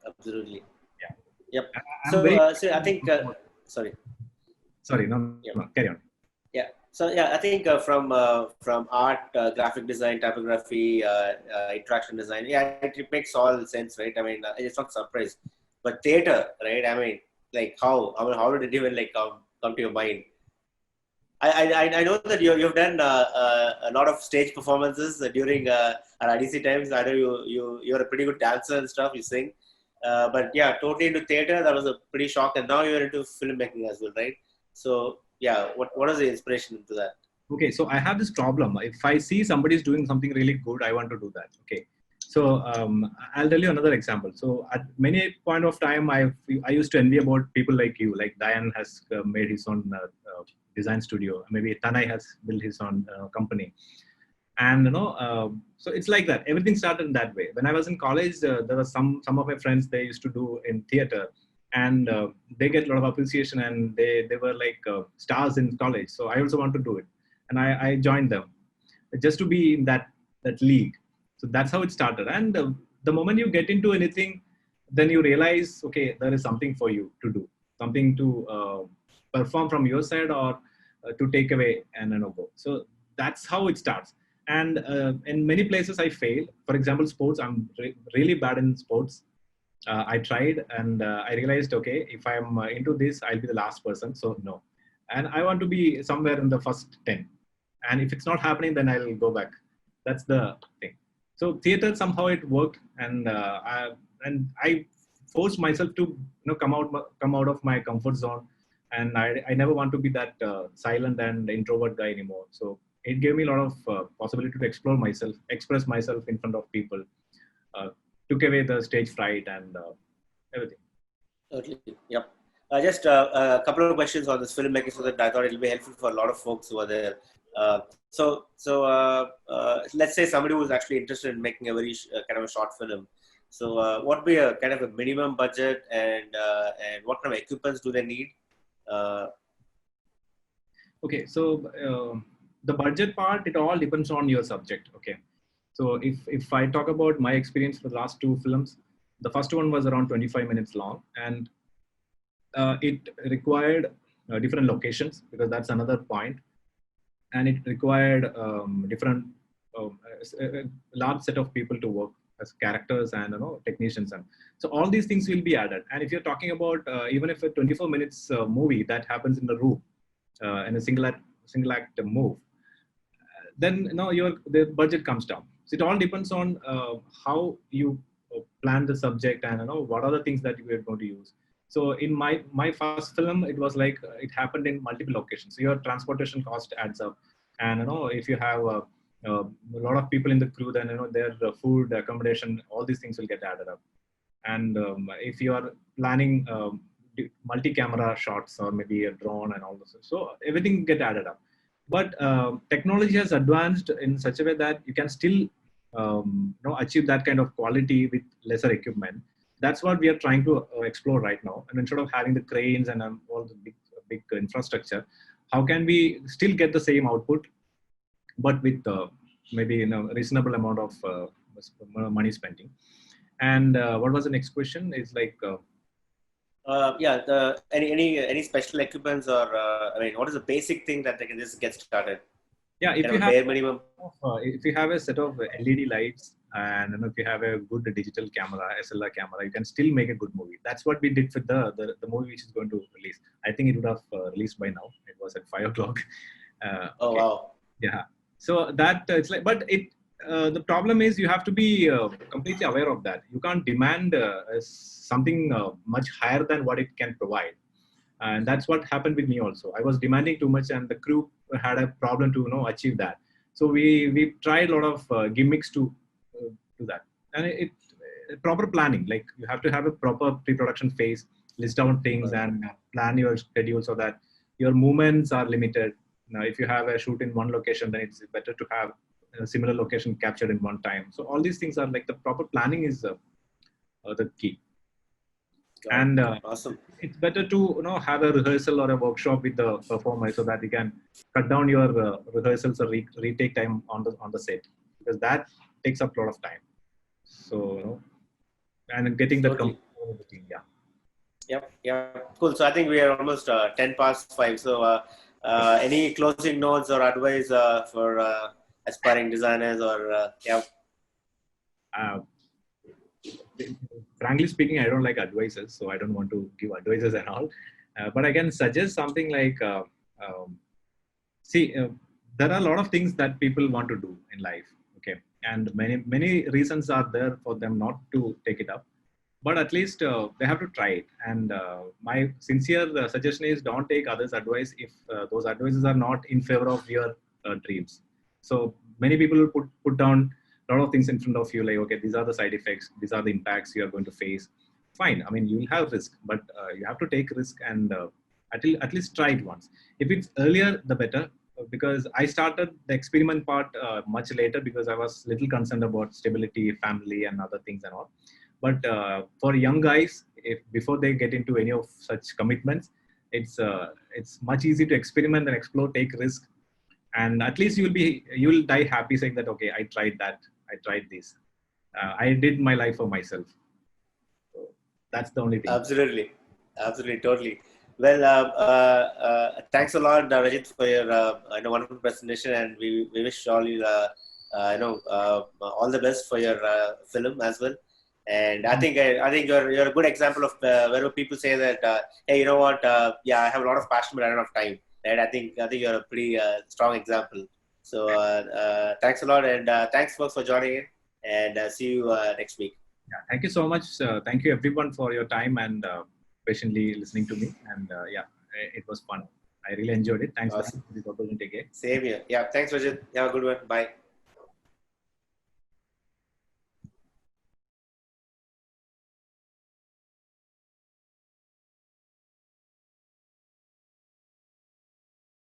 absolutely. Yeah. Yep. I'm so I think sorry, no, carry on. Yeah. So yeah, I think from art, graphic design, typography, interaction design, yeah, it makes all sense, right? I mean, it's not surprise, but theater, right? I mean, like how did it even like come to your mind? I know that you've done a lot of stage performances during our IDC times. I know you're a pretty good dancer and stuff. You sing, but yeah, totally into theater. That was a pretty shock, and now you're into filmmaking as well, right? So yeah, what is the inspiration into that? Okay, so I have this problem. If I see somebody is doing something really good, I want to do that. Okay, so I'll tell you another example. So at many point of time, I used to envy about people like you. Like Diane has made his own design studio. Maybe Tanai has built his own company, and so it's like that. Everything started in that way. When I was in college, there was some of my friends, they used to do in theater, and they get a lot of appreciation, and they were like stars in college. So I also want to do it, and I joined them just to be in that league. So that's how it started. And the moment you get into anything, then you realize, okay, there is something for you to do, something to perform from your side, or to take away and go. So that's how it starts. And in many places I failed. For example, sports, I'm really bad in sports. I tried, and I realized, okay, if I'm into this, I'll be the last person. So no. And I want to be somewhere in the first 10. And if it's not happening, then I'll go back. That's the thing. So theater, somehow it worked, and I forced myself to come out of my comfort zone. And I never want to be that silent and introvert guy anymore. So it gave me a lot of possibility to explore myself, express myself in front of people, took away the stage fright and everything. Totally. Yep. Just a couple of questions on this filmmaking, so that I thought it'll be helpful for a lot of folks who are there. So let's say somebody who's actually interested in making a very kind of a short film. So what would be a kind of a minimum budget, and what kind of equipments do they need? Okay, so the budget part, it all depends on your subject. Okay, so if I talk about my experience for the last 2 films, the first one was around 25 minutes long, and it required different locations, because that's another point, and it required different a large set of people to work as characters and technicians, and so all these things will be added. And if you're talking about even if a 24 minutes movie that happens in the room, in a single act move, then the budget comes down. So it all depends on how you plan the subject, and what are the things that you are going to use. So in my first film, it was like it happened in multiple locations. So your transportation cost adds up, and if you have a lot of people in the crew, then their food, accommodation, all these things will get added up. And if you are planning multi-camera shots, or maybe a drone and all this, so everything get added up. But technology has advanced in such a way that you can still achieve that kind of quality with lesser equipment. That's what we are trying to explore right now. And instead of having the cranes and all the big infrastructure, how can we still get the same output, but with maybe reasonable amount of money spending. And what was the next question? It's like, any special equipments or I mean, what is the basic thing that they can just get started? yeah, Kind of a bare minimum. if you have a set of LED lights and if you have a good digital camera, SLR camera, you can still make a good movie. That's what we did with the movie which is going to release. I think it would have released by now. It was at 5 o'clock. Oh, Okay. wow. Yeah. So that it's like, but the problem is you have to be completely aware of that. You can't demand something much higher than what it can provide. And that's what happened with me also. I was demanding too much, and the crew had a problem to achieve that. So we tried a lot of gimmicks to do that, and proper planning. Like you have to have a proper pre-production phase, list down things, and plan your schedule so that your movements are limited. Now, if you have a shoot in one location, then it's better to have a similar location captured in one time. So all these things are like the proper planning is the key. And awesome. It's better to have a rehearsal or a workshop with the performer so that you can cut down your rehearsals or retake time on the set, because that takes up a lot of time. So and getting the team. Yeah, cool. So I think we are almost 10 past 5. So any closing notes or advice for aspiring designers or Frankly speaking, I don't like advices, so I don't want to give advices and all. But I can suggest something like, there are a lot of things that people want to do in life, okay, and many reasons are there for them not to take it up. But at least they have to try it. And my sincere suggestion is, don't take others' advice if those advices are not in favor of your dreams. So many people will put down a lot of things in front of you, like, okay, these are the side effects, these are the impacts you are going to face. Fine, I mean, you will have risk, but you have to take risk and at least try it once. If it's earlier, the better, because I started the experiment part much later because I was little concerned about stability, family, and other things and all. But for young guys, if before they get into any of such commitments, it's much easy to experiment and explore, take risk, and at least you will die happy saying that, okay, I tried that, I tried this, I did my life for myself. So that's the only thing. Absolutely, totally. Well, thanks a lot, Rajith, for your wonderful presentation, and we wish all you all the best for your film as well. And I think you're a good example of where people say that hey, you know what? Yeah, I have a lot of passion, but I don't have time. Right? I think you're a pretty strong example. So thanks a lot, and thanks folks for joining in, and see you next week. Yeah, thank you so much. Thank you everyone for your time and patiently listening to me. And it was fun. I really enjoyed it. Thanks Awesome. for this opportunity again. Same here. Yeah, thanks, Rajith. Have a good one. Bye.